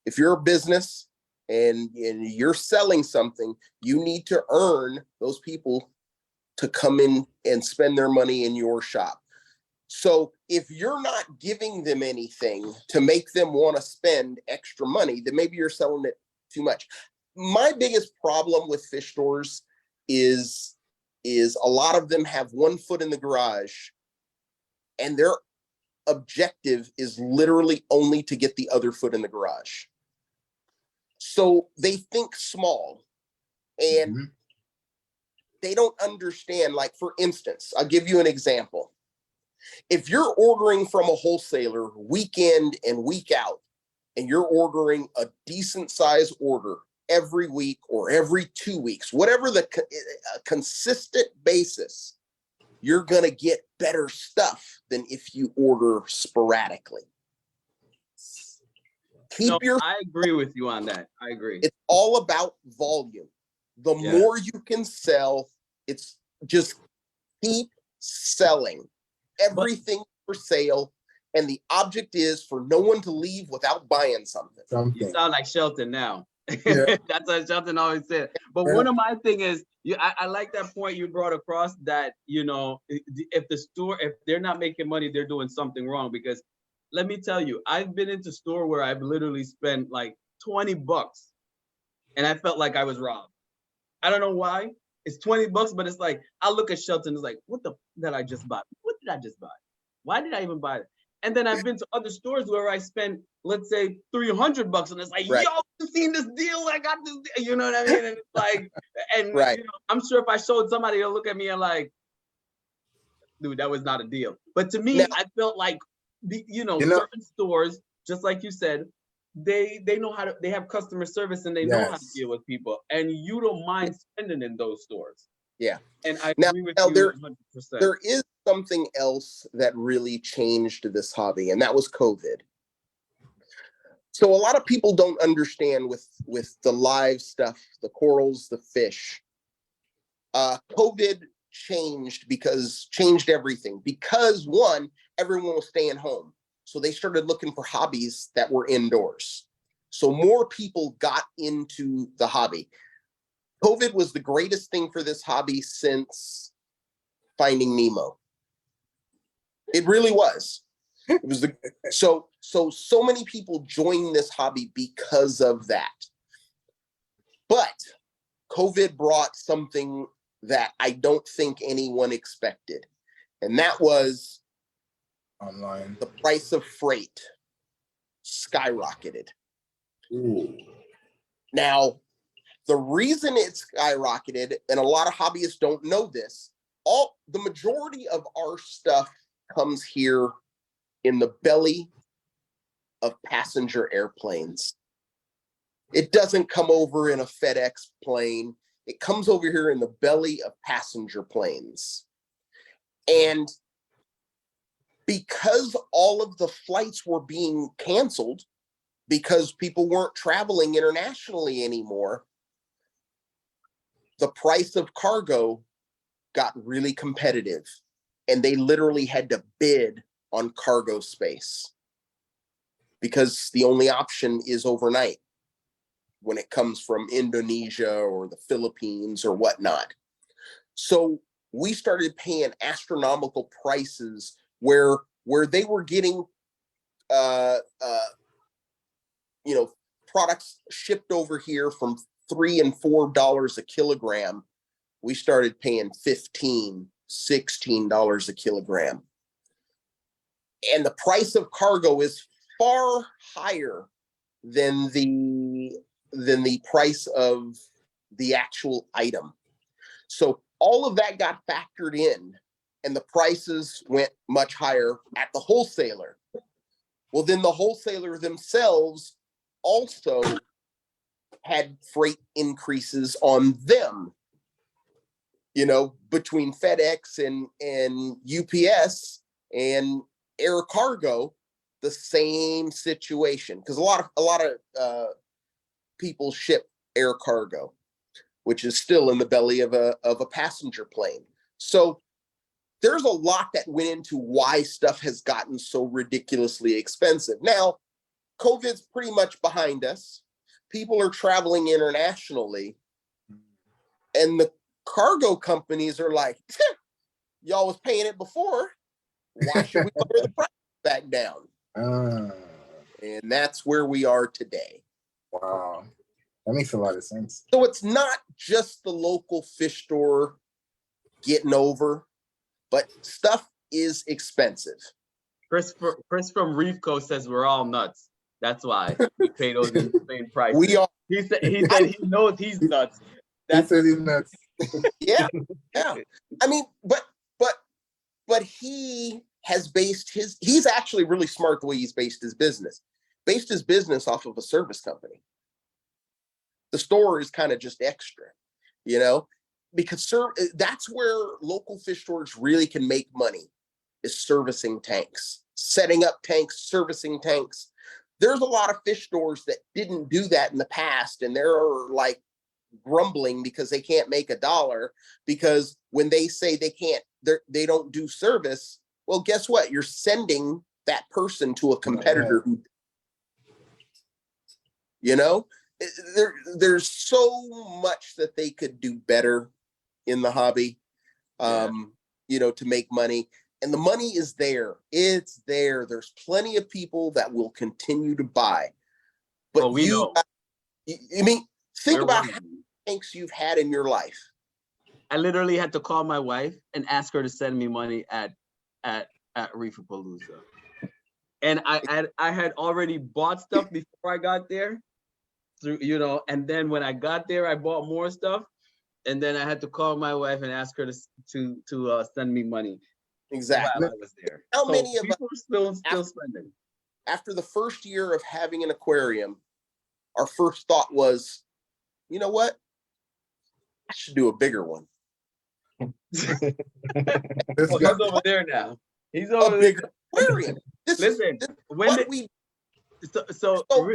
Speaker 1: If you're a business and you're selling something, you need to earn those people to come in and spend their money in your shop. So if you're not giving them anything to make them want to spend extra money, then maybe you're selling it too much. My biggest problem with fish stores is a lot of them have one foot in the garage and their objective is literally only to get the other foot in the garage. So they think small and they don't understand. Like, for instance, I'll give you an example. If you're ordering from a wholesaler week in and week out, and you're ordering a decent size order every week or every 2 weeks, whatever the consistent basis, you're going to get better stuff than if you order sporadically.
Speaker 2: I agree with you on that. I agree.
Speaker 1: It's all about volume. The more you can sell, it's just keep selling. Everything for sale, and the object is for no one to leave without buying something.
Speaker 2: You sound like Shelton now.
Speaker 3: Yeah.
Speaker 2: That's what Shelton always said. But one of my thing is, I like that point you brought across, that, you know, if they're not making money, they're doing something wrong. Because let me tell you, I've been into store where I've literally spent like $20 and I felt like I was robbed. I don't know why. It's $20, but it's like, I look at Shelton, it's like, what the did I just buy? What did I just buy? Why did I even buy it? And then I've been to other stores where I spent, let's say, $300, and it's like, yo, you seen this deal? I got this deal. You know what I mean? And it's like, and you know, I'm sure if I showed somebody, they'll look at me and like, dude, that was not a deal. But to me, I felt like, certain stores, just like you said, they know how to, they have customer service and they know how to deal with people, and you don't mind spending in those stores.
Speaker 1: Yeah.
Speaker 2: And I agree with you 100%.
Speaker 1: There is something else that really changed this hobby, and that was COVID. So a lot of people don't understand with the live stuff, the corals, the fish. COVID changed everything because, one, everyone was staying home. So they started looking for hobbies that were indoors. So more people got into the hobby. COVID was the greatest thing for this hobby since Finding Nemo. It really was. It was so many people joined this hobby because of that. But COVID brought something that I don't think anyone expected. And that was
Speaker 3: online.
Speaker 1: The price of freight skyrocketed.
Speaker 3: Ooh.
Speaker 1: Now, the reason it skyrocketed, and a lot of hobbyists don't know this, the majority of our stuff comes here in the belly of passenger airplanes. It doesn't come over in a FedEx plane. It comes over here in the belly of passenger planes. And because all of the flights were being canceled because people weren't traveling internationally anymore, the price of cargo got really competitive, and they literally had to bid on cargo space because the only option is overnight when it comes from Indonesia or the Philippines or whatnot. So we started paying astronomical prices where they were getting products shipped over here from $3 and $4 a kilogram. We started paying $15, $16 a kilogram. And the price of cargo is far higher than the price of the actual item. So all of that got factored in, and the prices went much higher at the wholesaler. Well, then the wholesaler themselves also had freight increases on them. Between FedEx and UPS and air cargo, the same situation, because a lot of people ship air cargo, which is still in the belly of a passenger plane. So there's a lot that went into why stuff has gotten so ridiculously expensive. Now, COVID's pretty much behind us. People are traveling internationally, and the cargo companies are like, y'all was paying it before. Why should we lower the price back down? And that's where we are today.
Speaker 3: Wow. That makes a lot of sense.
Speaker 1: So it's not just the local fish store getting over, but stuff is expensive.
Speaker 2: Chris from Reef Coast says we're all nuts. That's why we pay those insane prices.
Speaker 1: We are.
Speaker 2: He said he knows he's nuts.
Speaker 3: He said he's nuts.
Speaker 1: Yeah. I mean, but he has based he's actually really smart the way he's based his business. Based his business off of a service company. The store is kind of just extra, because that's where local fish stores really can make money, is servicing tanks, setting up tanks, servicing tanks. There's a lot of fish stores that didn't do that in the past, and they're like grumbling because they can't make a dollar, because when they say they don't do service, well, guess what? You're sending that person to a competitor who, there's so much that they could do better in the hobby, to make money. And the money is there. It's there. There's plenty of people that will continue to buy. But know. Think about how many tanks you've had in your life.
Speaker 2: I literally had to call my wife and ask her to send me money at Reefapalooza. And I had already bought stuff before I got there. And then when I got there, I bought more stuff, and then I had to call my wife and ask her to send me money.
Speaker 1: Exactly.
Speaker 2: While I was there.
Speaker 1: How many of
Speaker 2: people are still spending?
Speaker 1: After the first year of having an aquarium, our first thought was, you know what? I should do a bigger one.
Speaker 2: He's over there now. He's over there.
Speaker 1: Bigger aquarium.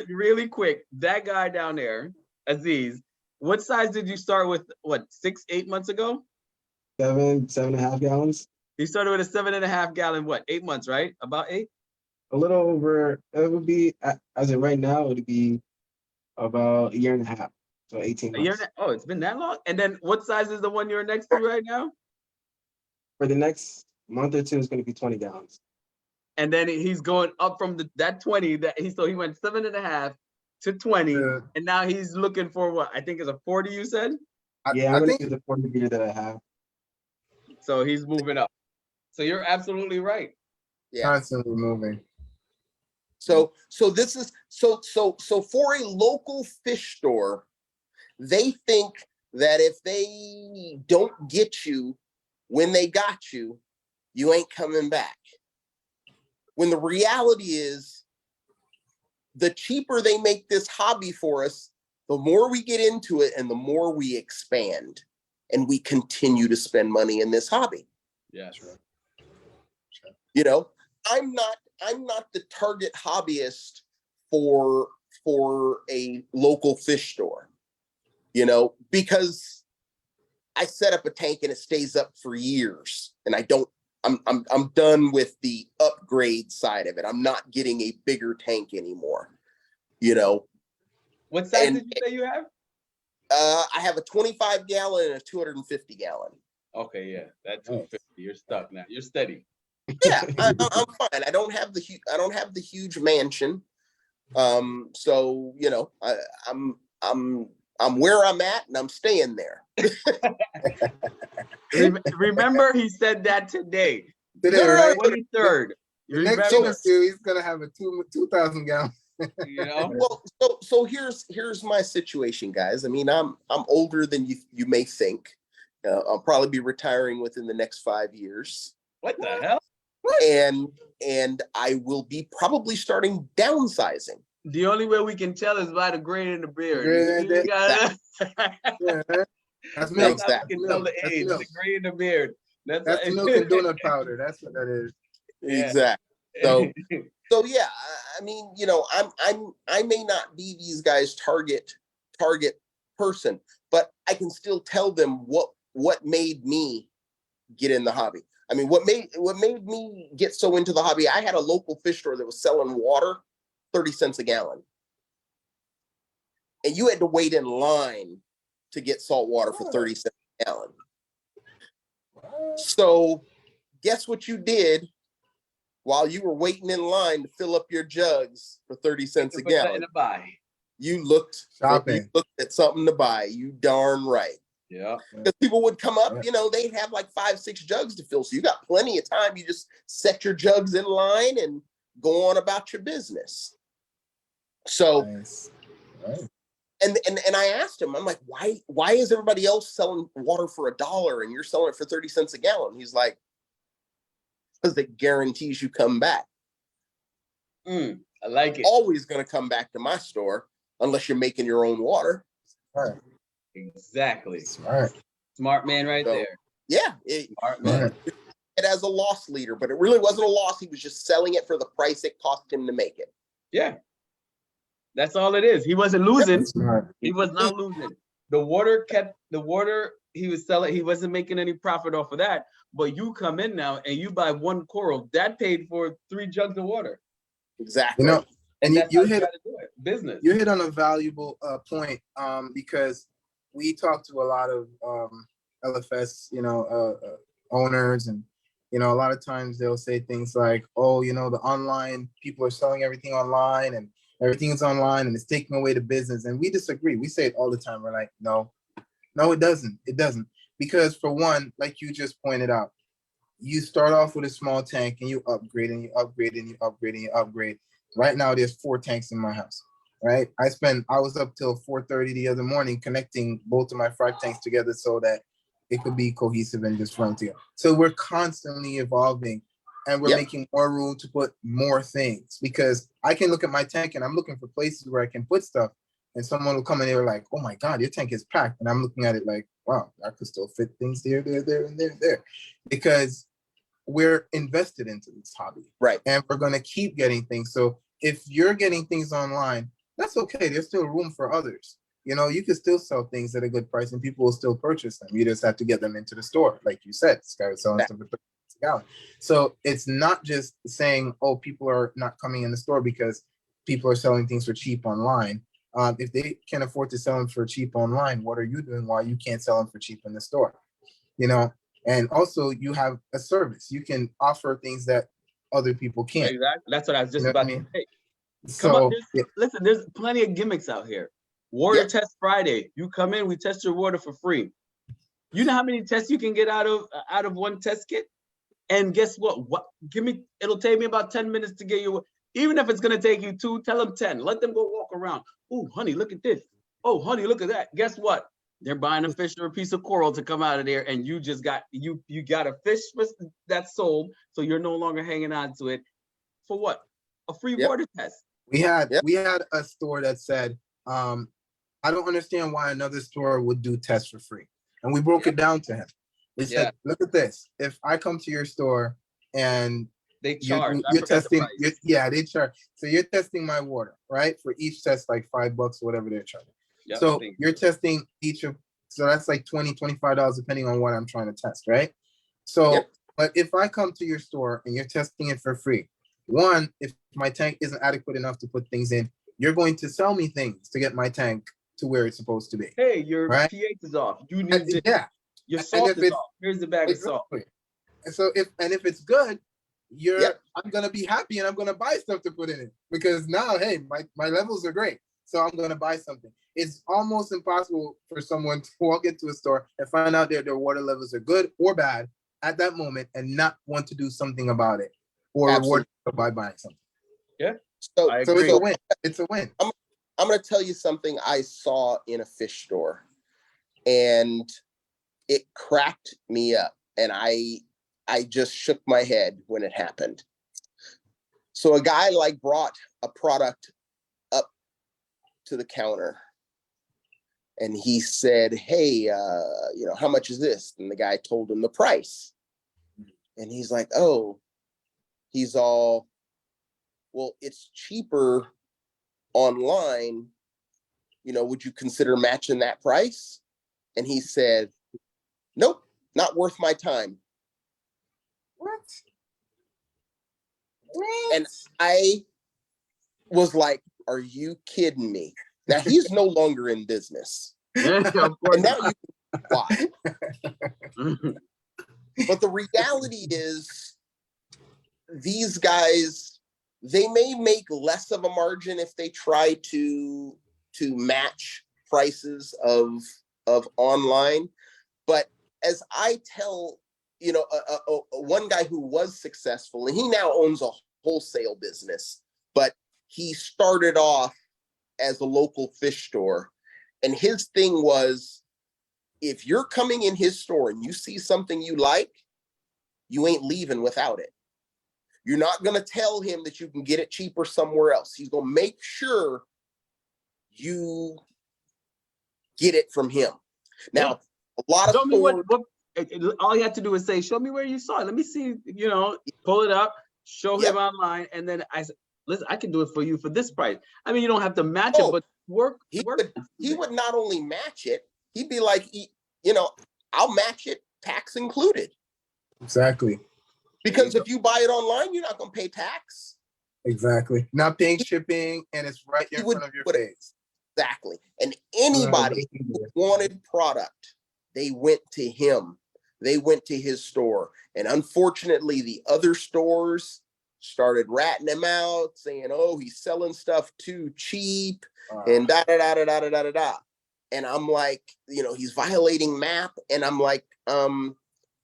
Speaker 2: Really quick, that guy down there, Aziz, what size did you start with? What, 6-8 months ago?
Speaker 4: 7.5 gallons.
Speaker 2: He started with a 7.5 gallon. What, 8 months, right? About 8.
Speaker 4: A little over. It would be, as of right now, it would be about a year and a half. So 18 months.
Speaker 2: Oh, it's been that long. And then what size is the one you're next to right now?
Speaker 4: For the next month or two, it's going to be 20 gallons.
Speaker 2: And then he's going up from that 20 so he went 7.5 to 20, and now he's looking for what I think is a 40. You said?
Speaker 4: Yeah, I'm going to use the 40 meter that I have.
Speaker 2: So he's moving up. So you're absolutely right.
Speaker 1: Yeah,
Speaker 3: constantly moving.
Speaker 1: So this is so for a local fish store, they think that if they don't get you when they got you, you ain't coming back. When the reality is, the cheaper they make this hobby for us, the more we get into it and the more we expand, and we continue to spend money in this hobby.
Speaker 2: Yeah, sure.
Speaker 1: I'm not the target hobbyist for a local fish store, because I set up a tank and it stays up for years, and I'm done with the upgrade side of it. I'm not getting a bigger tank anymore,
Speaker 2: What size did you say you have?
Speaker 1: I have a 25 gallon and a 250 gallon.
Speaker 2: Okay, yeah, that 250. You're stuck now. You're steady.
Speaker 1: Yeah, I'm fine. I don't have the huge mansion. So I'm where I'm at, and I'm staying there.
Speaker 2: Remember, he said that today.
Speaker 3: Today, right?
Speaker 2: 23rd.
Speaker 3: Next year, he's gonna have a 2,000 gallon.
Speaker 1: Well, so here's my situation, guys. I mean, I'm older than you may think. I'll probably be retiring within the next 5 years.
Speaker 2: What the hell?
Speaker 1: And I will be probably starting downsizing.
Speaker 2: The only way we can tell is by the gray in the beard.
Speaker 3: That's milk.
Speaker 2: Exactly. We can tell the age. The gray in the beard.
Speaker 3: That's milk and donut powder. That's what that is.
Speaker 2: Yeah.
Speaker 1: Exactly. So yeah, I mean, I may not be these guys' target person, but I can still tell them what made me get in the hobby. I mean, what made me get so into the hobby, I had a local fish store that was selling water 30 cents a gallon. And you had to wait in line to get salt water for 30 cents a gallon. So guess what you did while you were waiting in line to fill up your jugs for 30 cents a gallon? You looked at something to buy. You darn right.
Speaker 2: Yeah.
Speaker 1: Because people would come up, they'd have like 5-6 jugs to fill. So you got plenty of time. You just set your jugs in line and go on about your business. So,
Speaker 3: nice. Right.
Speaker 1: And I asked him, I'm like, why is everybody else selling water for $1 and you're selling it for 30 cents a gallon? He's like, because it guarantees you come back.
Speaker 2: I like it.
Speaker 1: Always going to come back to my store unless you're making your own water.
Speaker 3: Right.
Speaker 2: Exactly.
Speaker 3: Smart
Speaker 2: man right there.
Speaker 1: Yeah.
Speaker 2: Smart man.
Speaker 1: It as a loss leader, but it really wasn't a loss. He was just selling it for the price it cost him to make it.
Speaker 2: Yeah. That's all it is. He wasn't losing.
Speaker 3: Smart.
Speaker 2: He was not losing. The water he was selling. He wasn't making any profit off of that. But you come in now and you buy one coral that paid for 3 jugs of water.
Speaker 1: Exactly.
Speaker 3: And you hit
Speaker 2: business.
Speaker 3: You hit on a valuable point because we talk to a lot of LFS, owners, and a lot of times they'll say things like, "Oh, the online people are selling everything online, and everything is online, and it's taking away the business." And we disagree. We say it all the time. We're like, no, it doesn't. It doesn't, because for one, like you just pointed out, you start off with a small tank and you upgrade and you upgrade and you upgrade and you upgrade. Right now, there's 4 tanks in my house. Right, I was up till 4:30 the other morning connecting both of my frac tanks together so that it could be cohesive and just run together. So we're constantly evolving, and we're making more room to put more things, because I can look at my tank and I'm looking for places where I can put stuff, and someone will come in there like, "Oh my God, your tank is packed," and I'm looking at it like, "Wow, I could still fit things there, and there," because we're invested into this hobby,
Speaker 1: right?
Speaker 3: And we're going to keep getting things. So if you're getting things online, that's okay. There's still room for others. You can still sell things at a good price and people will still purchase them. You just have to get them into the store. Like you said, this guy was selling stuff for 30 cents a gallon. So it's not just saying, oh, people are not coming in the store because people are selling things for cheap online. If they can afford to sell them for cheap online, what are you doing while you can't sell them for cheap in the store? And also you have a service. You can offer things that other people can't.
Speaker 2: Exactly. That's what I was just about to say.
Speaker 3: So,
Speaker 2: listen, there's plenty of gimmicks out here. Water test Friday. You come in, we test your water for free. You know how many tests you can get out of one test kit? And guess what? It'll take me about 10 minutes to get you. Even if it's gonna take you 2, tell them 10. Let them go walk around. Oh, honey, look at this. Oh, honey, look at that. Guess what? They're buying a fish or a piece of coral to come out of there, and you just got you got a fish that's sold, so you're no longer hanging on to it. For what? A free water test.
Speaker 3: We had a store that said, I don't understand why another store would do tests for free. And we broke it down to him. They said, look at this. If I come to your store and
Speaker 2: They charge. I
Speaker 3: You're
Speaker 2: forgot the
Speaker 3: testing.
Speaker 2: price.
Speaker 3: Yeah, they charge. So you're testing my water, right? For each test, like $5, whatever they're charging.
Speaker 2: Yep,
Speaker 3: So
Speaker 2: thank
Speaker 3: you're testing each of, so that's like $25 depending on what I'm trying to test, right? So,
Speaker 1: Yep.
Speaker 3: but if I come to your store and you're testing it for free, one, if my tank isn't adequate enough to put things in, you're going to sell me things to get my tank to where it's supposed to be.
Speaker 2: Hey, your
Speaker 3: Right?
Speaker 2: pH is off. You need this.
Speaker 3: Yeah.
Speaker 2: Your
Speaker 3: And
Speaker 2: salt
Speaker 3: if
Speaker 2: is
Speaker 3: it's
Speaker 2: off. Here's the bag of salt.
Speaker 3: exactly. And so if it's good,
Speaker 1: Yep.
Speaker 3: I'm gonna be happy and I'm gonna buy stuff to put in it because now, hey, my levels are great. So I'm gonna buy something. It's almost impossible for someone to walk into a store and find out their water levels are good or bad at that moment and not want to do something about it or reward by buying something.
Speaker 2: Yeah.
Speaker 1: So,
Speaker 2: I
Speaker 3: So
Speaker 2: agree.
Speaker 3: it's a win. It's a win.
Speaker 1: I'm going to tell you something I saw in a fish store, and it cracked me up, and I just shook my head when it happened. So a guy like brought a product up to the counter, and he said, "Hey, how much is this?" And the guy told him the price, and he's like, "Oh," he's all, "Well, it's cheaper online. Would you consider matching that price?" And he said, "Nope, not worth my time."
Speaker 3: What?
Speaker 1: And I was like, "Are you kidding me?" Now he's no longer in business,
Speaker 2: Yeah, of
Speaker 1: and
Speaker 2: course.
Speaker 1: now you can why. But the reality is, these guys, they may make less of a margin if they try to match prices of online. But as I tell, one guy who was successful, and he now owns a wholesale business, but he started off as a local fish store. And his thing was, if you're coming in his store and you see something you like, you ain't leaving without it. You're not going to tell him that you can get it cheaper somewhere else. He's going to make sure you get it from him. Now, a lot of
Speaker 2: Show me
Speaker 1: stores,
Speaker 2: all you have to do is say, "Show me where you saw it. Let me see." Pull it up, show
Speaker 1: Yep.
Speaker 2: him online, and then I said, "Listen, I can do it for you for this price." I mean, you don't have to match it, but work.
Speaker 1: he would not only match it, he'd be like, "I'll match it, tax included."
Speaker 3: Exactly.
Speaker 1: Because if you buy it online, you're not going to pay tax.
Speaker 3: Exactly. Not paying shipping, and it's right there in front of your face.
Speaker 1: Exactly. And anybody who wanted product, they went to him. They went to his store. And unfortunately, the other stores started ratting him out, saying, "Oh, he's selling stuff too cheap," and da da da da da da da da. And I'm like, he's violating MAP. And I'm like,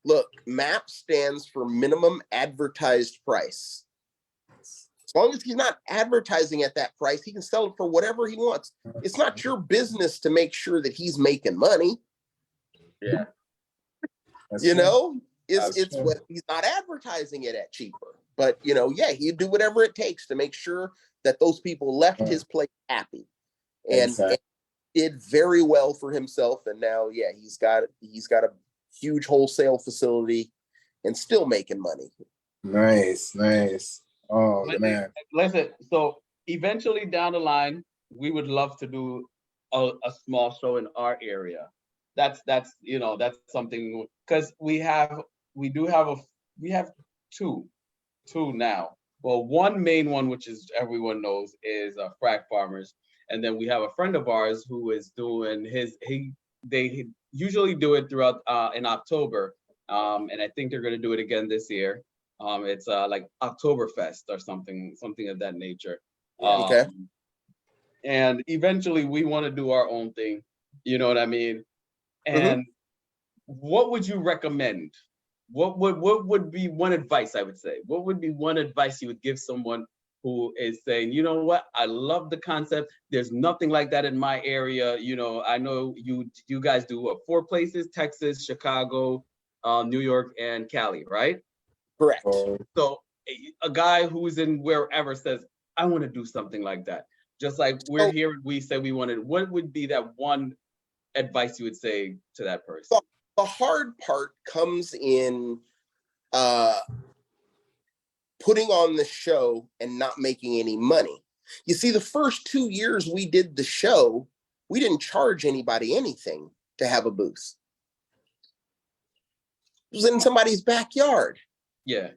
Speaker 1: look, MAP stands for minimum advertised price. As long as he's not advertising at that price, he can sell it for whatever he wants. It's not your business to make sure that he's making money.
Speaker 2: Yeah.
Speaker 1: It's what he's not advertising it at cheaper. But he'd do whatever it takes to make sure that those people left his place happy. And did very well for himself. And now, he's got a huge wholesale facility and still making money.
Speaker 3: Nice. Oh, man.
Speaker 2: Listen, so eventually down the line, we would love to do a small show in our area. That's something, because we have two now. Well, one main one, which is everyone knows, is Frack Farmers. And then we have a friend of ours who is doing they usually do it throughout in October. And I think they're going to do it again this year. It's like Oktoberfest or something of that nature.
Speaker 1: Okay.
Speaker 2: And eventually we want to do our own thing. You know what I mean? And what would you recommend? What would be one advice, I would say? What would be one advice you would give someone who is saying, "You know what? I love the concept. There's nothing like that in my area. I know you guys do 4 places: Texas, Chicago, New York, and Cali, right?"
Speaker 1: Correct.
Speaker 2: So a guy who's in wherever says, "I want to do something like that." Just like we're here, we say we wanted. What would be that one advice you would say to that person?
Speaker 1: The hard part comes in putting on the show and not making any money. You see, the first 2 years we did the show, we didn't charge anybody anything to have a booth. It was in somebody's backyard.
Speaker 2: Yeah.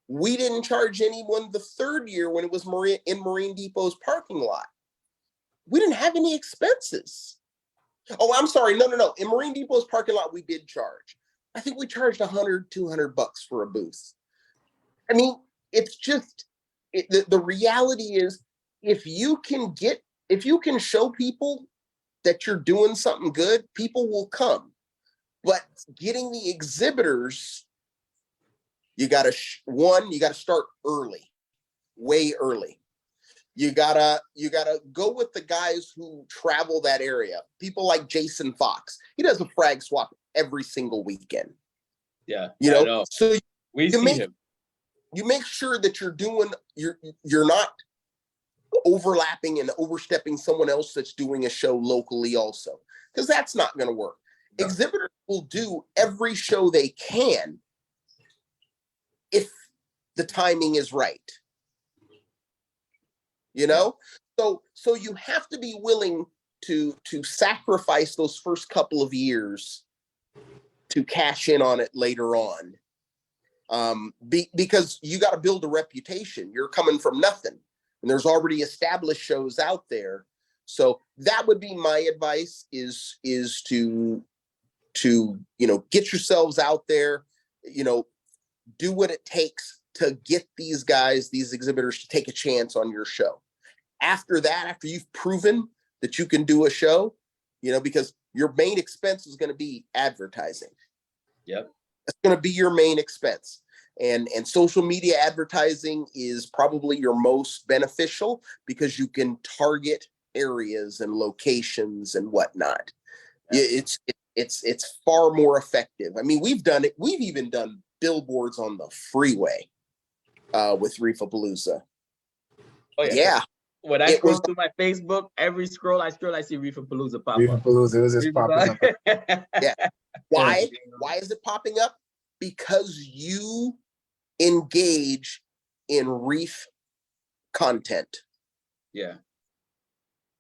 Speaker 1: We didn't charge anyone the third year when it was in Marine Depot's parking lot. We didn't have any expenses. Oh, I'm sorry. No. In Marine Depot's parking lot, we did charge. I think we charged $100, $200 for a booth. I mean, it's just, the reality is, if you can show people that you're doing something good, people will come. But getting the exhibitors, you got to start early, way early. You gotta go with the guys who travel that area. People like Jason Fox. He does a frag swap every single weekend.
Speaker 2: Yeah.
Speaker 1: You know? So
Speaker 2: we see him.
Speaker 1: You make sure that you're not overlapping and overstepping someone else that's doing a show locally also, because that's not going to work. No. Exhibitors will do every show they can if the timing is right. You know, so you have to be willing to sacrifice those first couple of years to cash in on it later on. Because you got to build a reputation. You're coming from nothing, and there's already established shows out there. So that would be my advice: is to get yourselves out there, do what it takes to get these exhibitors to take a chance on your show. After that, after you've proven that you can do a show, because your main expense is going to be advertising.
Speaker 2: Yep.
Speaker 1: It's going to be your main expense. And social media advertising is probably your most beneficial, because you can target areas and locations and whatnot. Yeah. It's far more effective. I mean, we've done it. We've even done billboards on the freeway with Reefapalooza.
Speaker 2: Oh
Speaker 1: yeah.
Speaker 2: When I scroll through my Facebook, every scroll I see Reefapalooza pop up.
Speaker 3: Reefapalooza, it was just popping up.
Speaker 1: Yeah. Why is it popping up? Because you engage in reef content.
Speaker 2: Yeah.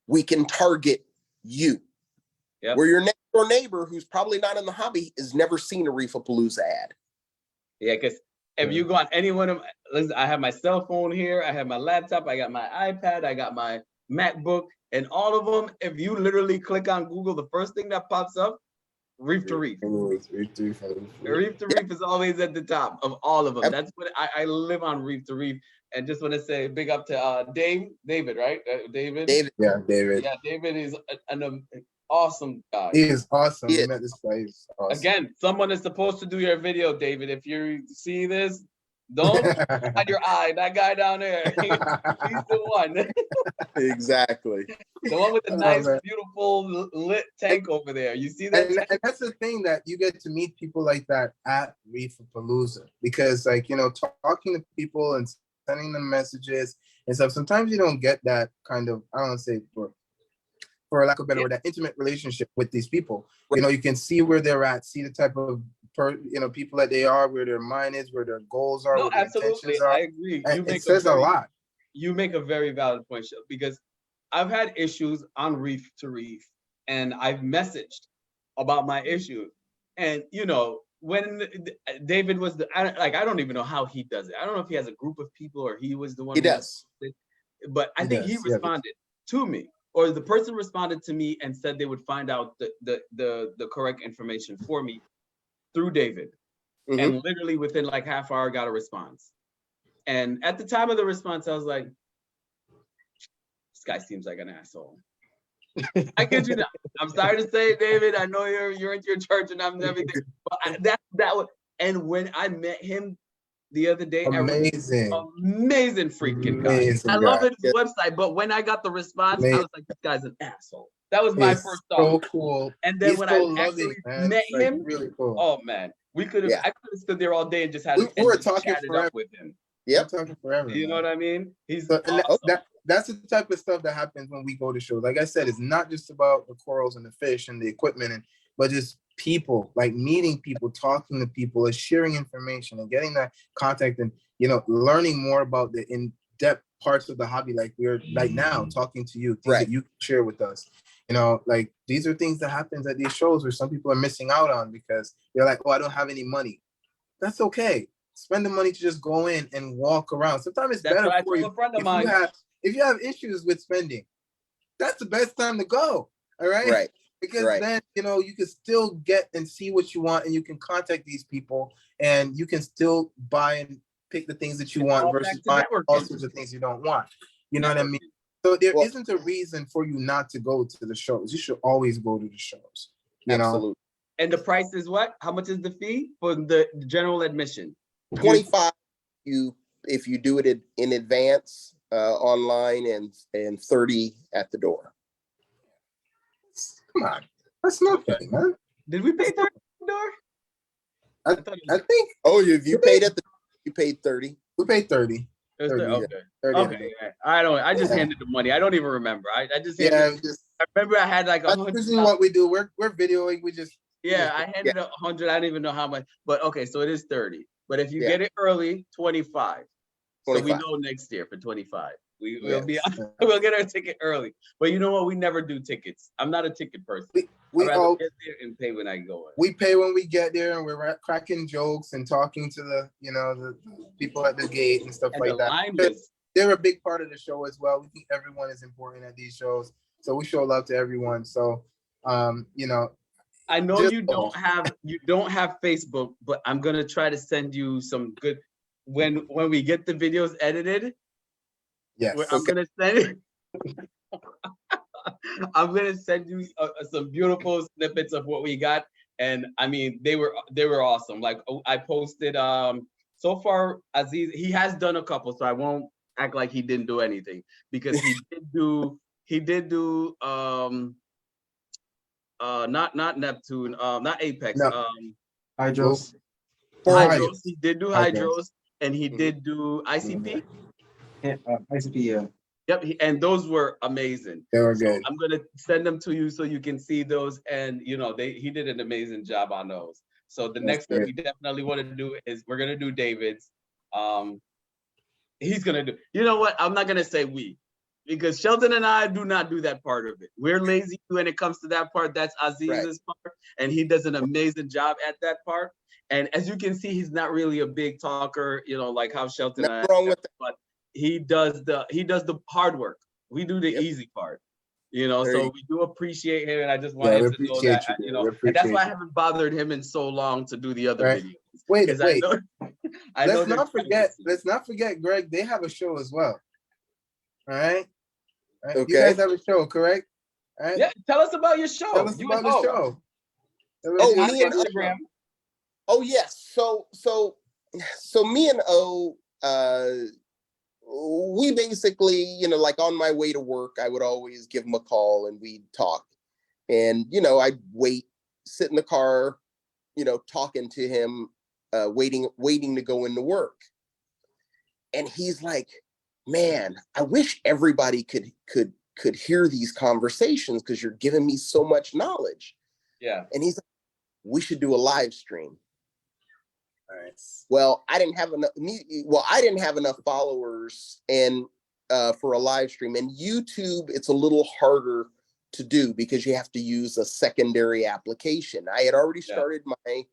Speaker 1: We can target you.
Speaker 2: Yep.
Speaker 1: Where your next door neighbor, who's probably not in the hobby, has never seen a Reefapalooza ad.
Speaker 2: Yeah, because if you go on any one of, listen, I have my cell phone here, I have my laptop, I got my iPad, I got my MacBook, and all of them, if you literally click on Google, the first thing that pops up, Reef to Reef. Reef to Reef is always at the top of all of them. That's what I live on, Reef to Reef. And just want to say big up to David, right? David.
Speaker 3: Yeah, David.
Speaker 2: Yeah, David is an awesome guy.
Speaker 3: He is awesome. We met this guy. He's awesome.
Speaker 2: Again, someone is supposed to do your video, David. If you see this, don't hide your eye. That guy down there, he's the one.
Speaker 1: Exactly.
Speaker 2: The one with the nice, beautiful lit tank over there. You see that?
Speaker 3: And that's the thing, that you get to meet people like that at Reefapalooza, because talking to people and sending them messages and stuff, sometimes you don't get that kind of, I don't want to say for lack of a better word, that intimate relationship with these people. You can see where they're at, see the type of people that they are, where their mind is, where their goals are.
Speaker 2: No,
Speaker 3: where their
Speaker 2: absolutely,
Speaker 3: are.
Speaker 2: I agree.
Speaker 3: It says a lot.
Speaker 2: You make a very valid point, because I've had issues on Reef to Reef, and I've messaged about my issue. And when David was I don't even know how he does it. I don't know if he has a group of people or he was the one.
Speaker 1: He does.
Speaker 2: But I think he responded to me, or the person responded to me and said they would find out the correct information for me through David. Mm-hmm. And literally within like half hour got a response. And at the time of the response, I was like, this guy seems like an asshole. I get you now. I'm sorry to say, David, I know you're into your church and I'm everything, but that was, and when I met him the other day, amazing freaking guy. I love his website, but when I got the response, I was like, this guy's an asshole. That was my first thought.
Speaker 3: So cool.
Speaker 2: And then when I actually met him, really cool. Oh man, I could have stood there all day and just had
Speaker 3: we were talking forever
Speaker 2: with him.
Speaker 3: Yeah, talking forever.
Speaker 2: You know what I mean? He's
Speaker 3: awesome. That's the type of stuff that happens when we go to shows. Like I said, it's not just about the corals and the fish and the equipment, but just people, like meeting people, talking to people, and sharing information and getting that contact and, you know, learning more about the in-depth parts of the hobby. Like we're like now talking to you, things that you can share with us. You know, like these are things that happens at these shows where some people are missing out on because they're like, oh, I don't have any money. That's okay. Spend the money to just go in and walk around. Sometimes it's better for you if you have issues with spending. That's the best time to go. All right.
Speaker 1: Right.
Speaker 3: Because then, you know, you can still get and see what you want, and you can contact these people, and you can still buy and pick the things that you want versus buying all sorts of things you don't want. You know what I mean? So there isn't a reason for you not to go to the shows. You should always go to the shows. You know?
Speaker 2: And the price is what? How much is the fee for the general admission?
Speaker 1: 25 if you do it in advance online, and 30 at the door.
Speaker 3: Come on, that's nothing, man.
Speaker 2: Did we pay 30 at the door?
Speaker 3: I think.
Speaker 1: Oh, you paid you paid 30.
Speaker 3: We paid 30.
Speaker 2: 30, okay.
Speaker 3: 30.
Speaker 2: Okay. I just handed the money. I don't even remember. I just handed, I remember I had like
Speaker 3: this is what we do. We're videoing.
Speaker 2: I handed 100. I don't even know how much, but okay, so it is 30. But if you get it early, 25. So we know next year for 25. We'll get our ticket early. But you know what? We never do tickets. I'm not a ticket person.
Speaker 3: We all
Speaker 2: get there and pay when I go in.
Speaker 3: We pay when we get there, and we're cracking jokes and talking to the people at the gate and stuff like that. They're a big part of the show as well. We think everyone is important at these shows, so we show love to everyone. So, you know.
Speaker 2: I know you don't have Facebook, but I'm gonna try to send you some good when we get the videos edited.
Speaker 3: Yes,
Speaker 2: I'm gonna send it. I'm gonna send you some beautiful snippets of what we got, and I mean they were awesome. Like I posted. So far, Aziz, he has done a couple, so I won't act like he didn't do anything because he did do not Neptune, not Apex,
Speaker 3: no.
Speaker 4: Hydros.
Speaker 2: Hydros. He did do Hydros, and he did do ICP.
Speaker 4: ICP, yeah.
Speaker 2: Yep, and those were amazing.
Speaker 3: They were good.
Speaker 2: I'm gonna send them to you so you can see those, and you know he did an amazing job on those. So the next thing we definitely want to do is we're gonna do David's. He's gonna do. You know what? I'm not gonna say we, because Shelton and I do not do that part of it. We're lazy when it comes to that part. That's Aziz's part, and he does an amazing job at that part. And as you can see, he's not really a big talker, you know, like how Shelton and I. But he does the hard work. We do the easy part, you know. So we do appreciate him, and I just wanted to know that, you know, and that's why I haven't bothered him in so long to do the other videos.
Speaker 3: Wait.
Speaker 2: Let's
Speaker 3: not forget, Greg. They have a show as well. All right.
Speaker 1: Okay.
Speaker 3: You guys have a show, correct?
Speaker 2: All right. Yeah. Tell us about your show.
Speaker 3: Tell us about the show.
Speaker 1: Me and Instagram. Oh yes. So me and O, we basically, you know, like on my way to work, I would always give him a call and we'd talk. And, you know, I'd sit in the car, you know, talking to him, waiting to go into work. And he's like, man, I wish everybody could hear these conversations because you're giving me so much knowledge.
Speaker 2: Yeah.
Speaker 1: And he's like, we should do a live stream.
Speaker 3: Nice.
Speaker 1: Well, I didn't have enough followers and for a live stream. And YouTube, it's a little harder to do because you have to use a secondary application. I had already started my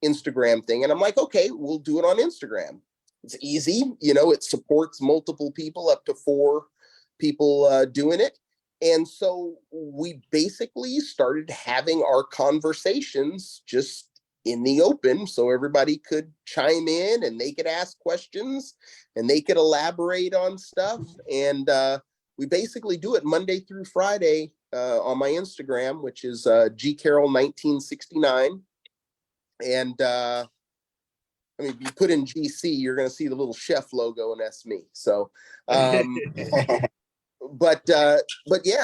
Speaker 1: Instagram thing, and I'm like, okay, we'll do it on Instagram. It's easy, you know, it supports multiple people, up to 4 people doing it. And so we basically started having our conversations just in the open, so everybody could chime in and they could ask questions and they could elaborate on stuff. And we basically do it Monday through Friday on my Instagram, which is gcarroll1969. And I mean, if you put in GC, you're going to see the little chef logo, and that's me. So, but yeah,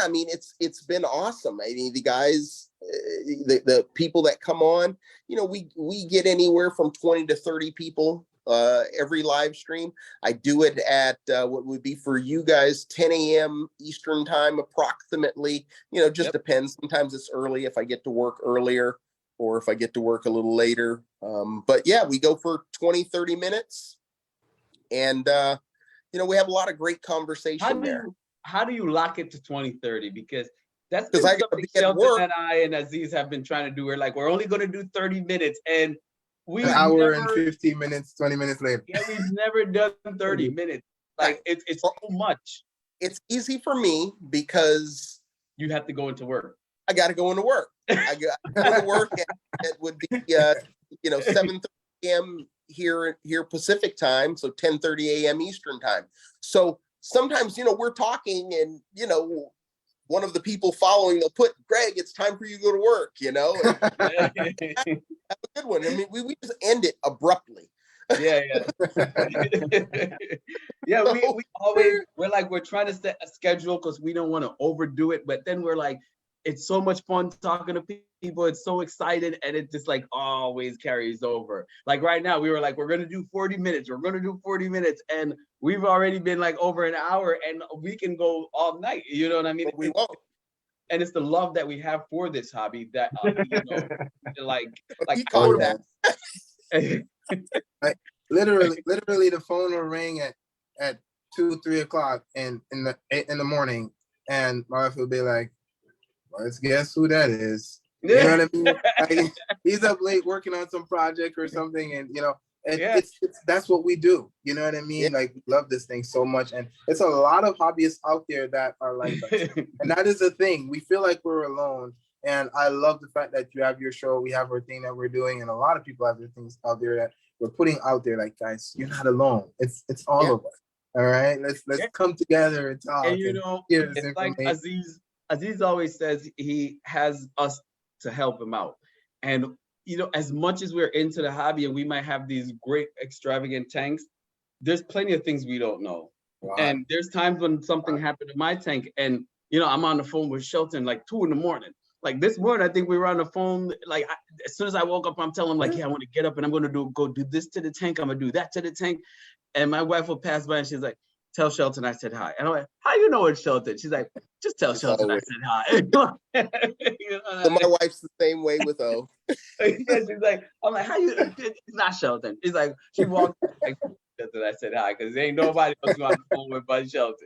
Speaker 1: I mean, it's been awesome. I mean, the guys, the people that come on, you know, we get anywhere from 20 to 30 people every live stream. I do it at what would be for you guys 10 a.m. Eastern time, approximately. You know, just depends. Sometimes it's early if I get to work earlier. or if I get to work a little later. But yeah, we go for 20, 30 minutes. And, we have a lot of great conversation there.
Speaker 2: How do you lock it to 2030? Because that's
Speaker 1: Because
Speaker 2: been
Speaker 1: I got to
Speaker 2: something
Speaker 1: be at
Speaker 2: Shelton
Speaker 1: work.
Speaker 2: and I and Aziz have been trying to do. We're like, we're only going to do 30 minutes. And we
Speaker 3: An hour and 15 minutes, 20 minutes later.
Speaker 2: Yeah, we've never done 30 minutes. Like, it's so much.
Speaker 1: It's easy for me because
Speaker 2: You have to go into work.
Speaker 1: I got to go into work. I go to work, and it would be 7:30 a.m. here Pacific time, so 10:30 a.m. Eastern time. So sometimes we're talking, and one of the people following, they'll put, Greg, it's time for you to go to work. And have a good one. I mean, we just end it abruptly.
Speaker 2: Yeah. Yeah, we're trying to set a schedule because we don't want to overdo it, but then we're like, it's so much fun talking to people. It's so excited, and it just like always carries over. Like right now, we were like, we're gonna do 40 minutes. We're gonna do 40 minutes, and we've already been like over an hour, and we can go all night. You know what I mean?
Speaker 1: But we won't.
Speaker 2: And it's the love that we have for this hobby that like
Speaker 1: He caught that.
Speaker 3: Literally, the phone will ring at 2, 3 o'clock in the morning, and my wife will be like, let's guess who that is. You know what I mean? Like, he's up late working on some project or something, and it's that's what we do. You know what I mean? Like, we love this thing so much, and it's a lot of hobbyists out there that are like us. And that is the thing. We feel like we're alone, and I love the fact that you have your show. We have our thing that we're doing, and a lot of people have their things out there that we're putting out there. Like, guys, you're not alone. It's all of us. All right, let's come together and talk.
Speaker 2: And it's like Aziz always says he has us to help him out. And, as much as we're into the hobby and we might have these great extravagant tanks, there's plenty of things we don't know. Wow. And there's times when something happened to my tank and, I'm on the phone with Shelton like 2 in the morning. Like this morning, I think we were on the phone. Like as soon as I woke up, I'm telling him like, I want to get up and I'm going to go do this to the tank. I'm going to do that to the tank. And my wife will pass by and she's like, tell Shelton I said hi. And I'm like, how you know it's Shelton? She's like, just tell Shelton I said hi.
Speaker 1: So my wife's the same way with O.
Speaker 2: She's like, I'm like, how you? It's not Shelton. It's like she walked like Shelton I said hi because there ain't nobody else on the phone with but Shelton.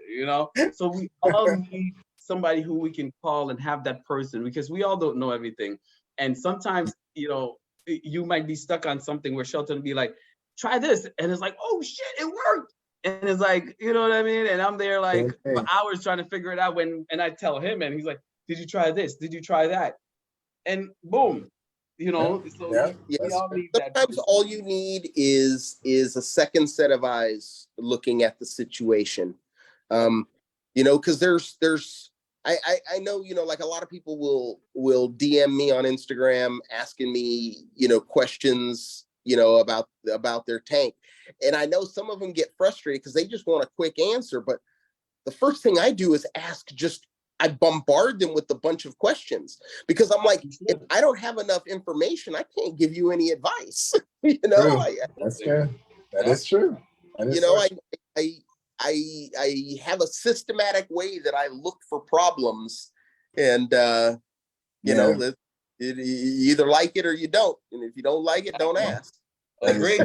Speaker 2: So we all need somebody who we can call and have that person because we all don't know everything. And sometimes you might be stuck on something where Shelton will be like, try this, and it's like, oh shit, it worked. And it's like, you know what I mean? And I'm there like for hours trying to figure it out and I tell him and he's like, did you try this? Did you try that? And boom, we all need that.
Speaker 1: Sometimes all you need is a second set of eyes looking at the situation. Because there's I know, like a lot of people will DM me on Instagram asking me, questions, about their tank. And I know some of them get frustrated because they just want a quick answer. But the first thing I do is I bombard them with a bunch of questions because I'm like, if I don't have enough information, I can't give you any advice.
Speaker 3: That's true. That is true.
Speaker 1: I have a systematic way that I look for problems, and you either like it or you don't. And if you don't like it, don't ask.
Speaker 2: Agree.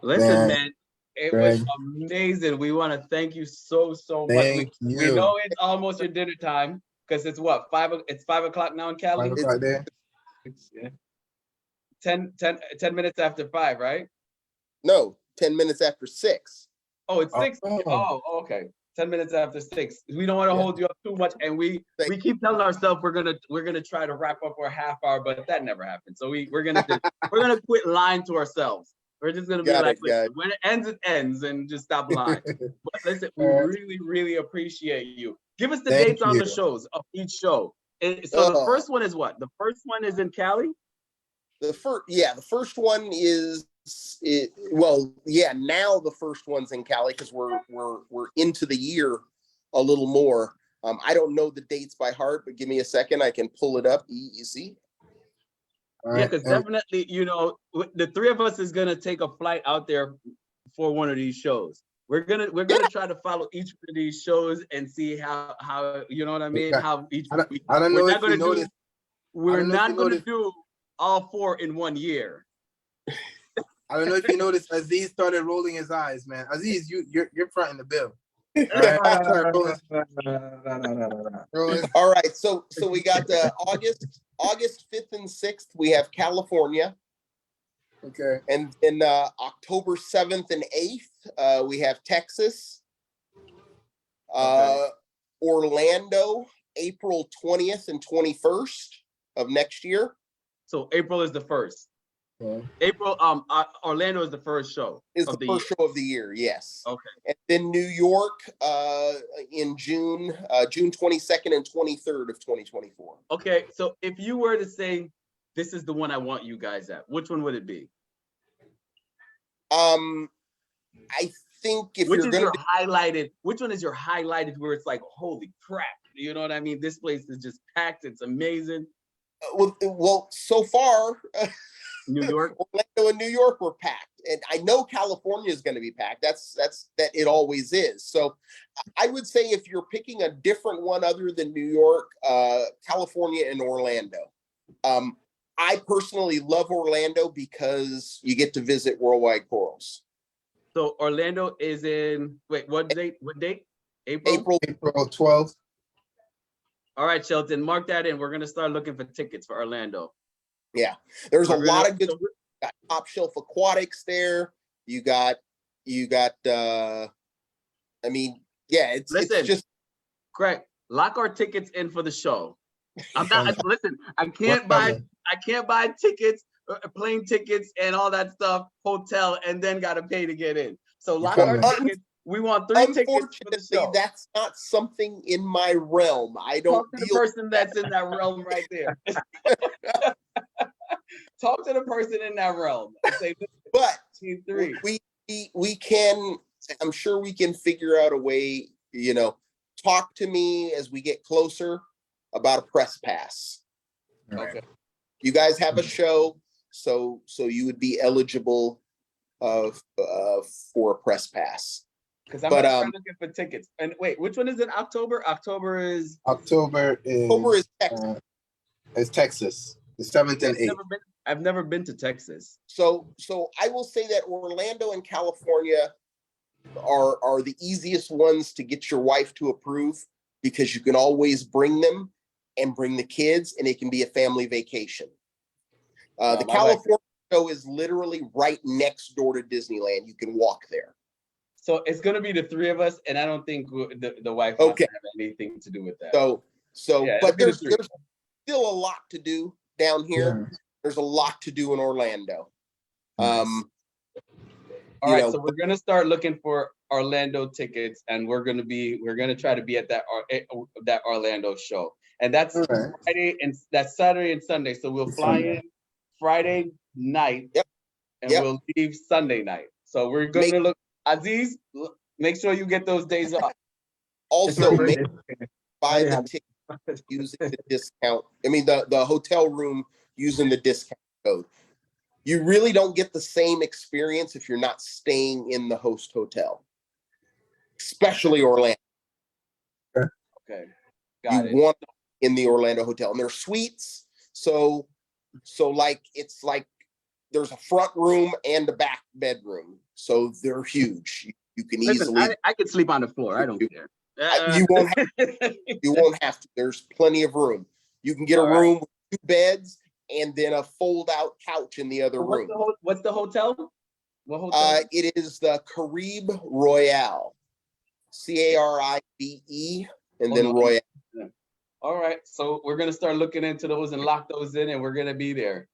Speaker 2: Listen, man, it was amazing. We want to thank you so much. We know it's almost your dinner time because it's what, 5? It's 5 o'clock now in Cali.
Speaker 3: 5 o'clock there.
Speaker 2: 10 minutes after 5, right?
Speaker 1: No, 10 minutes after 6.
Speaker 2: Oh, it's 6. Oh, okay. 10 minutes after 6. We don't want to hold you up too much, and we keep telling ourselves we're gonna try to wrap up our half hour, but that never happens. So we're gonna quit lying to ourselves. We're just gonna be when it ends, and just stop lying. But listen, we really, really appreciate you. Give us the dates on the shows of each show. So the first one is what? The first one is in Cali.
Speaker 1: The first one is now the first one's in Cali because we're into the year a little more. I don't know the dates by heart, but give me a second, I can pull it up easy.
Speaker 2: Yeah, because definitely, the three of us is gonna take a flight out there for one of these shows. We're gonna try to follow each one of these shows and see how you know what I mean. How each
Speaker 3: I don't know if you noticed.
Speaker 2: We're not gonna do all 4 in 1 year.
Speaker 3: I don't know if you noticed, Aziz started rolling his eyes, man. Aziz, you're fronting the bill.
Speaker 1: All right, so we got August 5th and 6th. We have California,
Speaker 3: Okay.
Speaker 1: and then October 7th and 8th we have Texas. Orlando, April 20th and 21st of next year.
Speaker 2: So April is the first.
Speaker 3: Okay.
Speaker 2: April, Orlando is the first show.
Speaker 1: Is the first show of the year, yes.
Speaker 2: Okay.
Speaker 1: And then New York in June, June 22nd and 23rd of 2024.
Speaker 2: Okay, so if you were to say, this is the one I want you guys at, which one would it be?
Speaker 1: I think if
Speaker 2: Which
Speaker 1: you're
Speaker 2: is
Speaker 1: gonna
Speaker 2: your highlighted, which one is your highlighted where it's like, holy crap, you know what I mean? This place is just packed, it's amazing.
Speaker 1: well, so far,
Speaker 2: New York?
Speaker 1: Orlando and New York were packed, and I know California is going to be packed. That's that it always is. So I would say if you're picking a different one other than New York, California and Orlando. I personally love Orlando because you get to visit Worldwide Corals.
Speaker 2: So Orlando is in, wait, what date? April?
Speaker 3: April 12th.
Speaker 2: All right, Shelton, mark that in. We're going to start looking for tickets for Orlando.
Speaker 1: Yeah, there's a lot of good. You got Top Shelf Aquatics there. You got. I mean, yeah, it's just.
Speaker 2: Greg, lock our tickets in for the show. I'm not. Listen, I can't buy tickets, plane tickets, and all that stuff, hotel, and then gotta pay to get in. So lock our tickets. We want 3 tickets for the show.
Speaker 1: That's not something in my realm. I don't.
Speaker 2: Talk to the person that's in that realm right there. Talk to the person in that realm. And say,
Speaker 1: but
Speaker 2: 3.
Speaker 1: We can. I'm sure we can figure out a way. You know, talk to me as we get closer about a press pass.
Speaker 2: Okay.
Speaker 1: You guys have a show, so you would be eligible for a press pass.
Speaker 2: Because I'm looking for tickets. And wait, which one is in October? October is
Speaker 1: Texas.
Speaker 3: It's Texas. The 7th and 8th.
Speaker 2: I've never been to Texas.
Speaker 1: So I will say that Orlando and California are the easiest ones to get your wife to approve, because you can always bring them and bring the kids, and it can be a family vacation. The California show is literally right next door to Disneyland. You can walk there.
Speaker 2: So it's going to be the 3 of us, and I don't think the wife wants to have anything to do with that.
Speaker 1: So, but there's still a lot to do down here. Yeah. There's a lot to do in Orlando.
Speaker 2: All right, so we're going to start looking for Orlando tickets, and we're going to try to be at that Orlando show. And that's Friday, and that's Saturday and Sunday. So we'll fly in Friday night, and we'll leave Sunday night. So we're going to look. Aziz, make sure you get those days off.
Speaker 1: Also, buy the ticket using the discount. I mean, the hotel room using the discount code. You really don't get the same experience if you're not staying in the host hotel, especially Orlando.
Speaker 2: Okay, got it.
Speaker 1: You want in the Orlando hotel, and they're suites. So like it's like there's a front room and a back bedroom. So they're huge. You can easily.
Speaker 2: I can sleep on the floor. I don't care.
Speaker 1: You won't have to. There's plenty of room. You can get a room with 2 beds and then a fold-out couch in the other room.
Speaker 2: What's the hotel? What hotel?
Speaker 1: It is the Caribe Royale. Caribe, and then Royale.
Speaker 2: All right. So we're gonna start looking into those and lock those in, and we're gonna be there.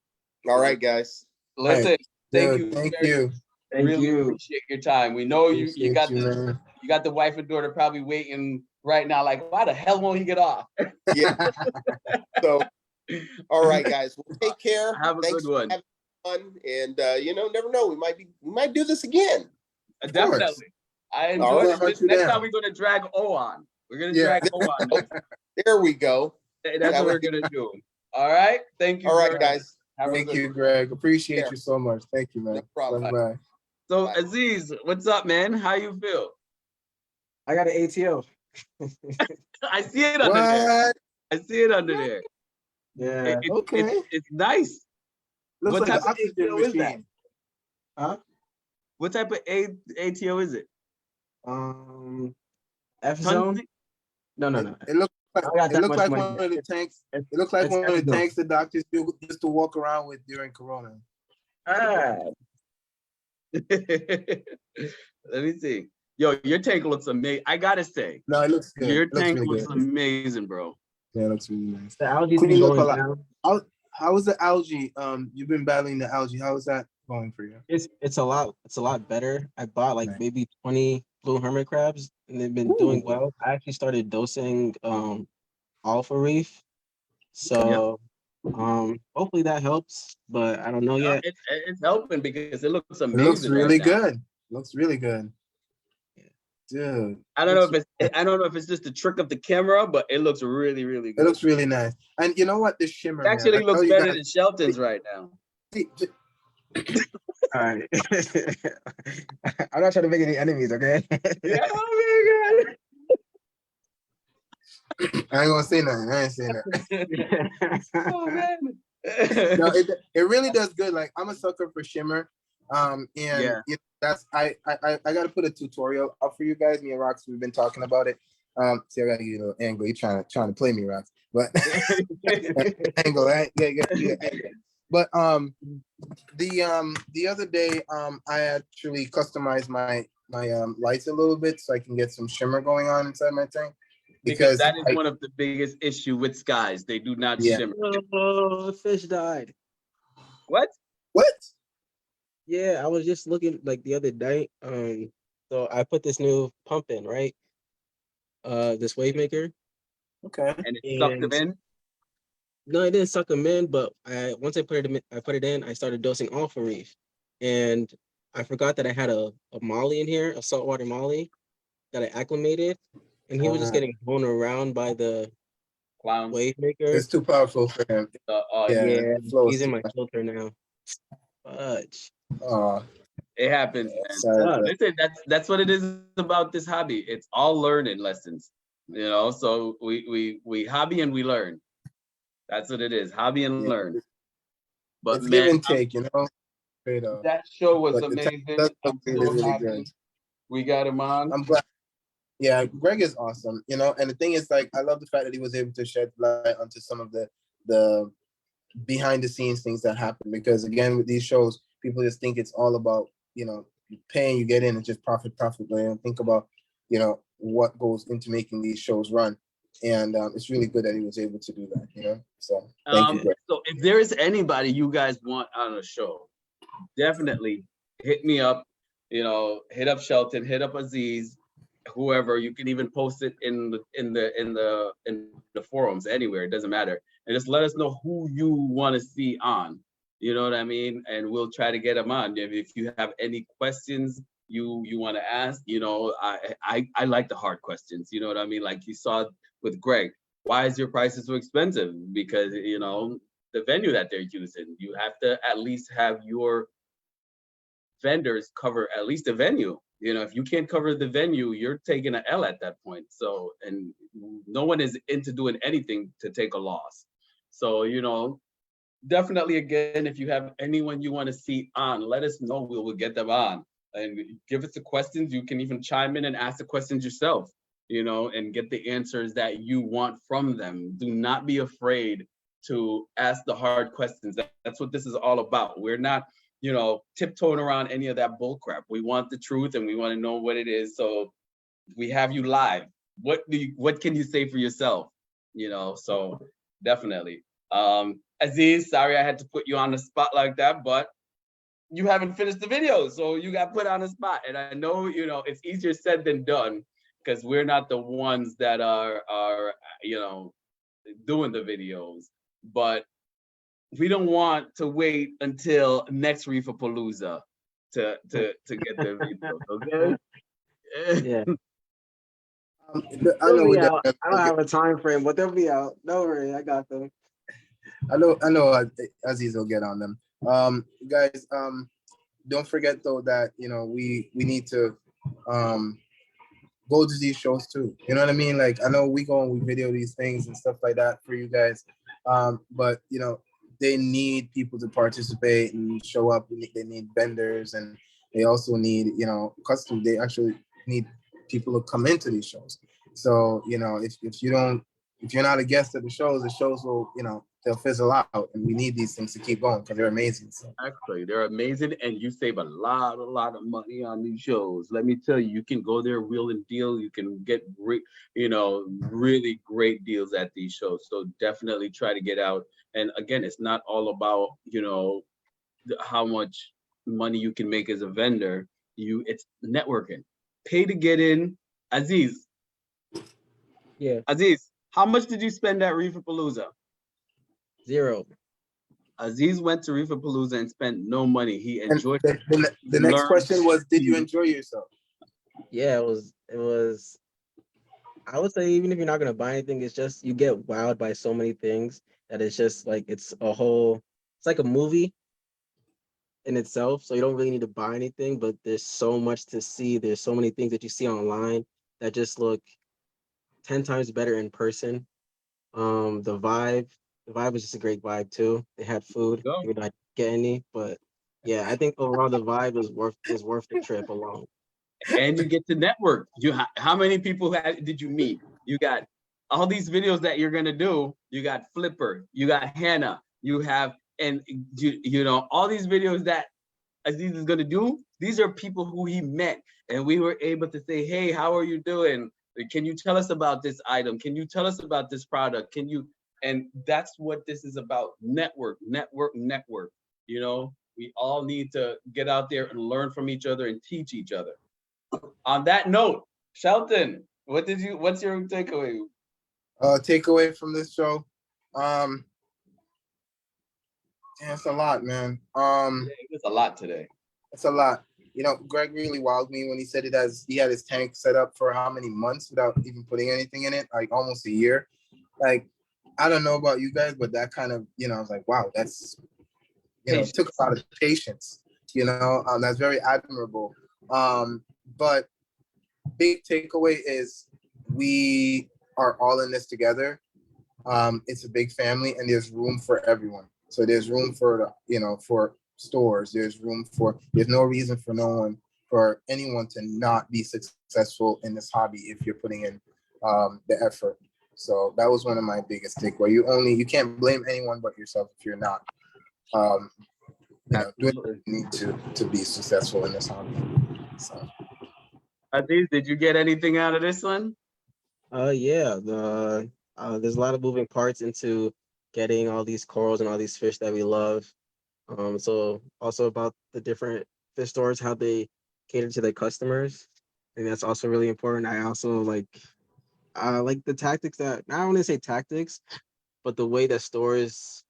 Speaker 1: All right, guys.
Speaker 2: Listen, thank you.
Speaker 3: Thank you.
Speaker 2: Really appreciate your time. We know you got the wife and daughter probably waiting right now, like, why the hell won't he get off?
Speaker 1: Yeah. So, all right, guys. Well, take care.
Speaker 2: Have a good one.
Speaker 1: Have fun, and never know. We might do this again.
Speaker 2: Definitely. I enjoyed it. Next time we're gonna drag O on. We're gonna drag O on.
Speaker 1: There we go.
Speaker 2: That's what we're gonna do. All right. Thank you.
Speaker 1: All right, guys.
Speaker 3: Thank you, Greg. Appreciate you so much. Thank you, man.
Speaker 1: No problem.
Speaker 3: Bye.
Speaker 2: So, Aziz, what's up, man? How you feel?
Speaker 4: I got an ATO.
Speaker 2: I see it under there. I see it under there.
Speaker 4: Yeah.
Speaker 2: It's nice.
Speaker 3: Looks
Speaker 2: What
Speaker 3: like
Speaker 2: type
Speaker 3: the
Speaker 2: of
Speaker 3: oxygen
Speaker 4: ATO is that?
Speaker 3: machine.
Speaker 4: Huh?
Speaker 2: What type of ATO is it?
Speaker 4: F zone?
Speaker 2: Tungsten?
Speaker 4: No.
Speaker 3: It looks like
Speaker 4: I got that much money.
Speaker 3: one of the tanks.
Speaker 4: It's,
Speaker 3: It looks like
Speaker 4: it's
Speaker 3: one of
Speaker 4: F
Speaker 3: the
Speaker 4: zone.
Speaker 3: tanks the doctors used to walk around with during Corona.
Speaker 4: Ah,
Speaker 2: Let me see. Yo, your tank looks amazing. I gotta say,
Speaker 3: No, it looks good.
Speaker 2: your
Speaker 3: It looks
Speaker 2: tank
Speaker 3: really
Speaker 2: looks
Speaker 3: good.
Speaker 2: amazing, bro.
Speaker 3: Yeah, it looks really nice.
Speaker 4: the algae's been
Speaker 3: Cleaned up a
Speaker 4: going
Speaker 3: lot.
Speaker 4: down.
Speaker 3: How is the algae? You've been battling the algae. How is that going for you?
Speaker 4: It's a lot better. I bought like
Speaker 3: Nice.
Speaker 4: maybe 20 blue hermit crabs and they've been doing well. I actually started dosing alpha reef. So hopefully that helps, but I don't know yet.
Speaker 2: It's helping because it looks
Speaker 3: It
Speaker 2: amazing.
Speaker 3: looks really
Speaker 2: right now.
Speaker 3: good. Looks really good. Dude.
Speaker 2: I don't know if it's just the trick of the camera, but it looks really, really
Speaker 3: It
Speaker 2: good.
Speaker 3: looks really nice. And you know what? The shimmer,
Speaker 2: It actually
Speaker 3: man. I
Speaker 2: looks
Speaker 3: tell you
Speaker 2: better
Speaker 3: guys,
Speaker 2: than Shelton's right now.
Speaker 4: All right. I'm not trying to make any enemies, okay?
Speaker 2: Yeah, oh
Speaker 3: I ain't gonna say nothing. I ain't saying that.
Speaker 2: oh man.
Speaker 3: No, it really does good. Like I'm a sucker for shimmer. And
Speaker 2: Yeah.
Speaker 3: that's I gotta put a tutorial up for you guys. Me and Rox, we've been talking about it. See, I gotta get you a little angle. You're trying to play me, Rox. But angle, right? Yeah. But the other day I actually customized my lights a little bit so I can get some shimmer going on inside my tank.
Speaker 2: Because that is one of the biggest issue with skies. They do not shimmer.
Speaker 4: Oh, the fish died.
Speaker 2: What?
Speaker 4: Yeah, I was just looking like the other night. So I put this new pump in, right? This wave maker.
Speaker 3: Okay.
Speaker 2: And it sucked them in?
Speaker 4: No, it didn't suck them in, but once I put it in, I started dosing alpha reef. And I forgot that I had a molly in here, a saltwater molly that I acclimated. And he was just getting blown around by the
Speaker 2: Clown.
Speaker 4: wave maker.
Speaker 3: It's too powerful for him.
Speaker 4: Yeah,
Speaker 3: it flows
Speaker 4: he's in
Speaker 3: too
Speaker 4: my
Speaker 3: much.
Speaker 4: filter now. Fudge.
Speaker 2: It happens, man.
Speaker 3: Sorry,
Speaker 2: Listen, that's what it is about this hobby. It's all learning lessons, So we hobby and we learn. That's what it is, hobby and learn. But
Speaker 3: it's
Speaker 2: man,
Speaker 3: give and take, Straight up.
Speaker 2: that show was
Speaker 3: But
Speaker 2: amazing. I'm
Speaker 3: really,
Speaker 2: so
Speaker 3: really
Speaker 2: happy
Speaker 3: good.
Speaker 2: we got him on.
Speaker 3: I'm glad. Yeah, Greg is awesome, and the thing is, like, I love the fact that he was able to shed light onto some of the behind the scenes things that happen, because again, with these shows, people just think it's all about, you paying, you get in and just profit, but they don't think about, what goes into making these shows run. And it's really good that he was able to do that, So thank you, Greg.
Speaker 2: So if there is anybody you guys want on a show, definitely hit me up, hit up Shelton, hit up Aziz, whoever. You can even post it in the forums anywhere, it doesn't matter, and just let us know who you want to see on, you know what I mean, and we'll try to get them on. If you have any questions you want to ask, I like the hard questions, you know what I mean, like you saw with Greg. Why is your prices so expensive? Because the venue that they're using, you have to at least have your vendors cover at least the venue. If you can't cover the venue, you're taking an L at that point. So, and no one is into doing anything to take a loss. So, definitely, again, if you have anyone you want to see on, let us know. We will get them on and give us the questions. You can even chime in and ask the questions yourself, and get the answers that you want from them. Do not be afraid to ask the hard questions. That's what this is all about. We're not, tiptoeing around any of that bull crap. We want the truth and we want to know what it is. So we have you live. What can you say for yourself? So definitely. Aziz, sorry I had to put you on the spot like that, but you haven't finished the video, so you got put on the spot. And I know, it's easier said than done, because we're not the ones that are doing the videos, but we don't want to wait until next Reefapalooza to get the videos, okay?
Speaker 4: Yeah.
Speaker 3: I know
Speaker 4: They'll be out. I don't have a time frame, but they'll be out. Don't worry, I got them.
Speaker 3: I know Aziz will get on them. Guys, don't forget though that we need to go to these shows too. You know what I mean? Like, I know we go and we video these things and stuff like that for you guys. But they need people to participate and show up. They need vendors, and they also need, custom. They actually need people to come into these shows. So, if you're not a guest at the shows will, they'll fizzle out, and we need these things to keep going because they're amazing. So.
Speaker 2: Actually, they're amazing, and you save a lot of money on these shows. Let me tell you, you can go there, wheel and deal. You can get great, really great deals at these shows. So definitely try to get out. And again, it's not all about, how much money you can make as a vendor. It's networking. Pay to get in. Aziz,
Speaker 4: Yeah,
Speaker 2: how much did you spend at Reefapalooza?
Speaker 4: 0.
Speaker 2: Aziz went to Reefapalooza and spent no money. He
Speaker 3: And
Speaker 2: enjoyed it.
Speaker 3: the next question was, did you enjoy yourself?
Speaker 4: Yeah, it was. I would say even if you're not gonna buy anything, it's just you get wowed by so many things that it's just like it's like a movie in itself. So you don't really need to buy anything, but there's so much to see. There's so many things that you see online that just look 10 times better in person. The vibe was just a great vibe too. They had food,
Speaker 2: Go.
Speaker 4: even though I didn't get any, but yeah, I think overall the vibe is worth the trip alone.
Speaker 2: And you get to network. How many people did you meet? You got all these videos that you're gonna do. You got Flipper, you got Hannah, you have, and all these videos that Aziz is gonna do. These are people who he met, and we were able to say, "Hey, how are you doing? Can you tell us about this item? Can you tell us about this product? Can you?" And that's what this is about. Network. We all need to get out there and learn from each other and teach each other. On that note, Shelton, what's your takeaway?
Speaker 3: Takeaway from this show, it's a lot, man.
Speaker 2: It's a lot today.
Speaker 3: It's a lot. Greg really wowed me when he said he had his tank set up for how many months without even putting anything in it, like almost a year. Like, I don't know about you guys, but that kind of, I was like, wow, that's, it took a lot of patience, that's very admirable. But big takeaway is we are all in this together. It's a big family, and there's room for everyone. So there's room for for stores. There's no reason for anyone to not be successful in this hobby if you're putting in the effort. So that was one of my biggest takeaway. You can't blame anyone but yourself if you're not doing what you need to be successful in this hobby. So.
Speaker 2: Aziz, did you get anything out of this one?
Speaker 4: Yeah, there's a lot of moving parts into getting all these corals and all these fish that we love. So also about the different fish stores, how they cater to their customers. I think that's also really important. I also like the tactics that, I don't want to say tactics, but the way that stores,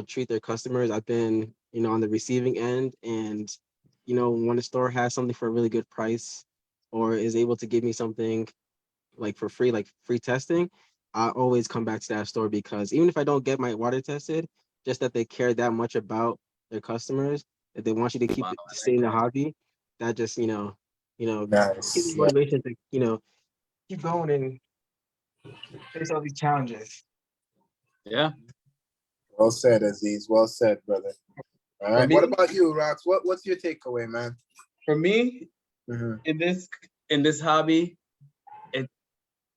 Speaker 4: treat their customers. I've been, on the receiving end, and, when a store has something for a really good price or is able to give me something like for free, like free testing, I always come back to that store, because even if I don't get my water tested, just that they care that much about their customers, that they want you to keep to stay in the hobby, that just,
Speaker 3: Nice.
Speaker 4: gives you motivation to, keep going and face all these challenges.
Speaker 2: Yeah.
Speaker 3: Well said, Aziz. Well said, brother. All right. What about you, Rox? What's your takeaway, man?
Speaker 2: For me, in this hobby,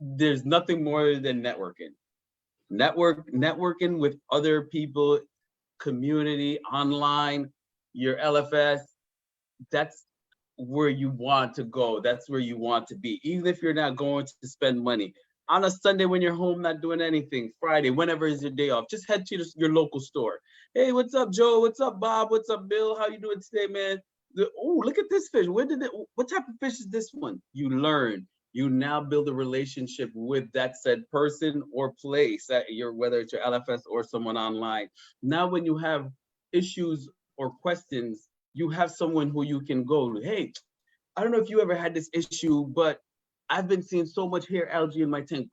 Speaker 2: there's nothing more than networking. Networking with other people, community, online, your LFS. That's where you want to go. That's where you want to be. Even if you're not going to spend money. On a Sunday when you're home not doing anything, Friday, whenever is your day off, just head to your local store. Hey, what's up, Joe? What's up, Bob? What's up, Bill? How you doing today, man? Oh, look at this fish. What type of fish is this one? You learn. You now build a relationship with that said person or place, whether it's your LFS or someone online. Now, when you have issues or questions, you have someone who you can go, hey, I don't know if you ever had this issue, but I've been seeing so much hair algae in my tank.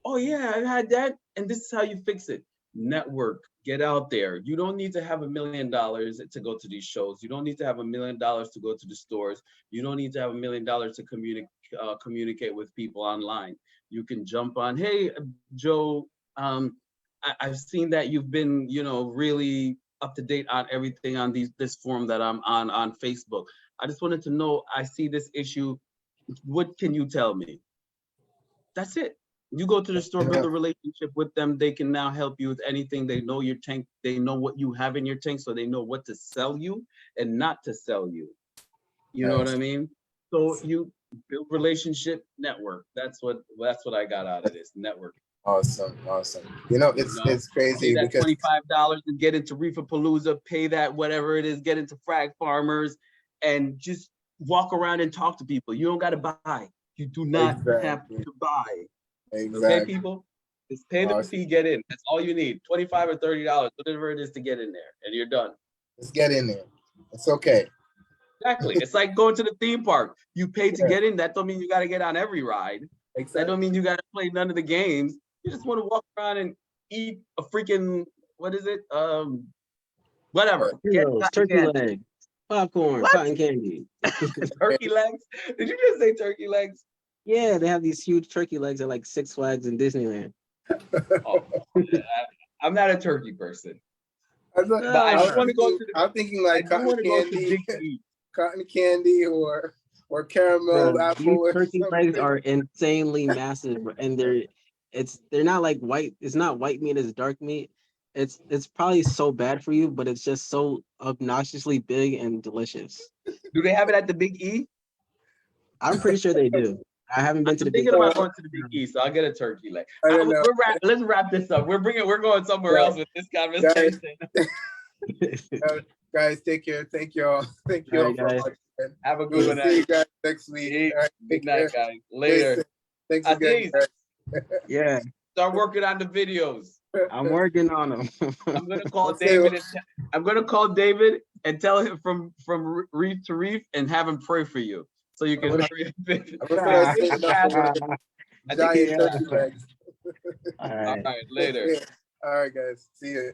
Speaker 2: Oh yeah, I've had that. And this is how you fix it. Network, get out there. You don't need to have $1 million to go to these shows. You don't need to have $1 million to go to the stores. You don't need to have $1 million to communicate with people online. You can jump on, hey, Joe, I've seen that you've been, really up to date on everything on this forum that I'm on Facebook. I just wanted to know, I see this issue. What can you tell me? That's it. You go to the store, build a relationship with them. They can now help you with anything. They know your tank. They know what you have in your tank, so they know what to sell you and not to sell you. You know what I mean? So you build relationship, network. That's what I got out of this network.
Speaker 3: Awesome. It's crazy
Speaker 2: pay that
Speaker 3: because
Speaker 2: $25 and get into Reefapalooza, pay that whatever it is, get into Frag Farmers, and just walk around and talk to people. You don't got to buy. You do not have to buy.
Speaker 3: Exactly.
Speaker 2: Okay, people? Just pay the fee, get in. That's all you need. $25 or $30, whatever it is to get in there, and you're done.
Speaker 3: Just get in there. It's okay.
Speaker 2: Exactly. It's like going to the theme park. You pay to get in. That don't mean you got to get on every ride.
Speaker 3: Exactly.
Speaker 2: That don't mean you got to play none of the games. You just want to walk around and eat a freaking, what is it? Whatever.
Speaker 4: Turkey leg, popcorn, cotton candy.
Speaker 2: Turkey legs? Did you just say turkey legs?
Speaker 4: Yeah, they have these huge turkey legs at like Six Flags in Disneyland.
Speaker 2: Oh, I'm not a turkey person.
Speaker 3: I just want to go to. I'm thinking like cotton candy or caramel apple.
Speaker 4: These turkey legs are insanely massive, and they're not like white. It's not white meat. It's dark meat. It's probably so bad for you, but it's just so obnoxiously big and delicious.
Speaker 2: Do they have it at the Big E?
Speaker 4: I'm pretty sure they do. I haven't been to the Big E.
Speaker 2: I'm thinking about going to the Big E, so I'll get a turkey leg. Let's wrap this up. We're going somewhere else with this conversation.
Speaker 3: Guys, take care. Thank you all. Thank you all for watching.
Speaker 2: Have a good one.
Speaker 3: See you guys next week. All right,
Speaker 2: good night, guys. Later.
Speaker 3: Thanks again.
Speaker 4: Yeah.
Speaker 2: Start working on the videos.
Speaker 4: I'm working on them.
Speaker 2: I'm gonna call David. I'm gonna call David and tell him from Reef to Reef and have him pray for you, so you can.
Speaker 3: Giant turkey legs.
Speaker 2: All right, later.
Speaker 3: All right, guys. See you.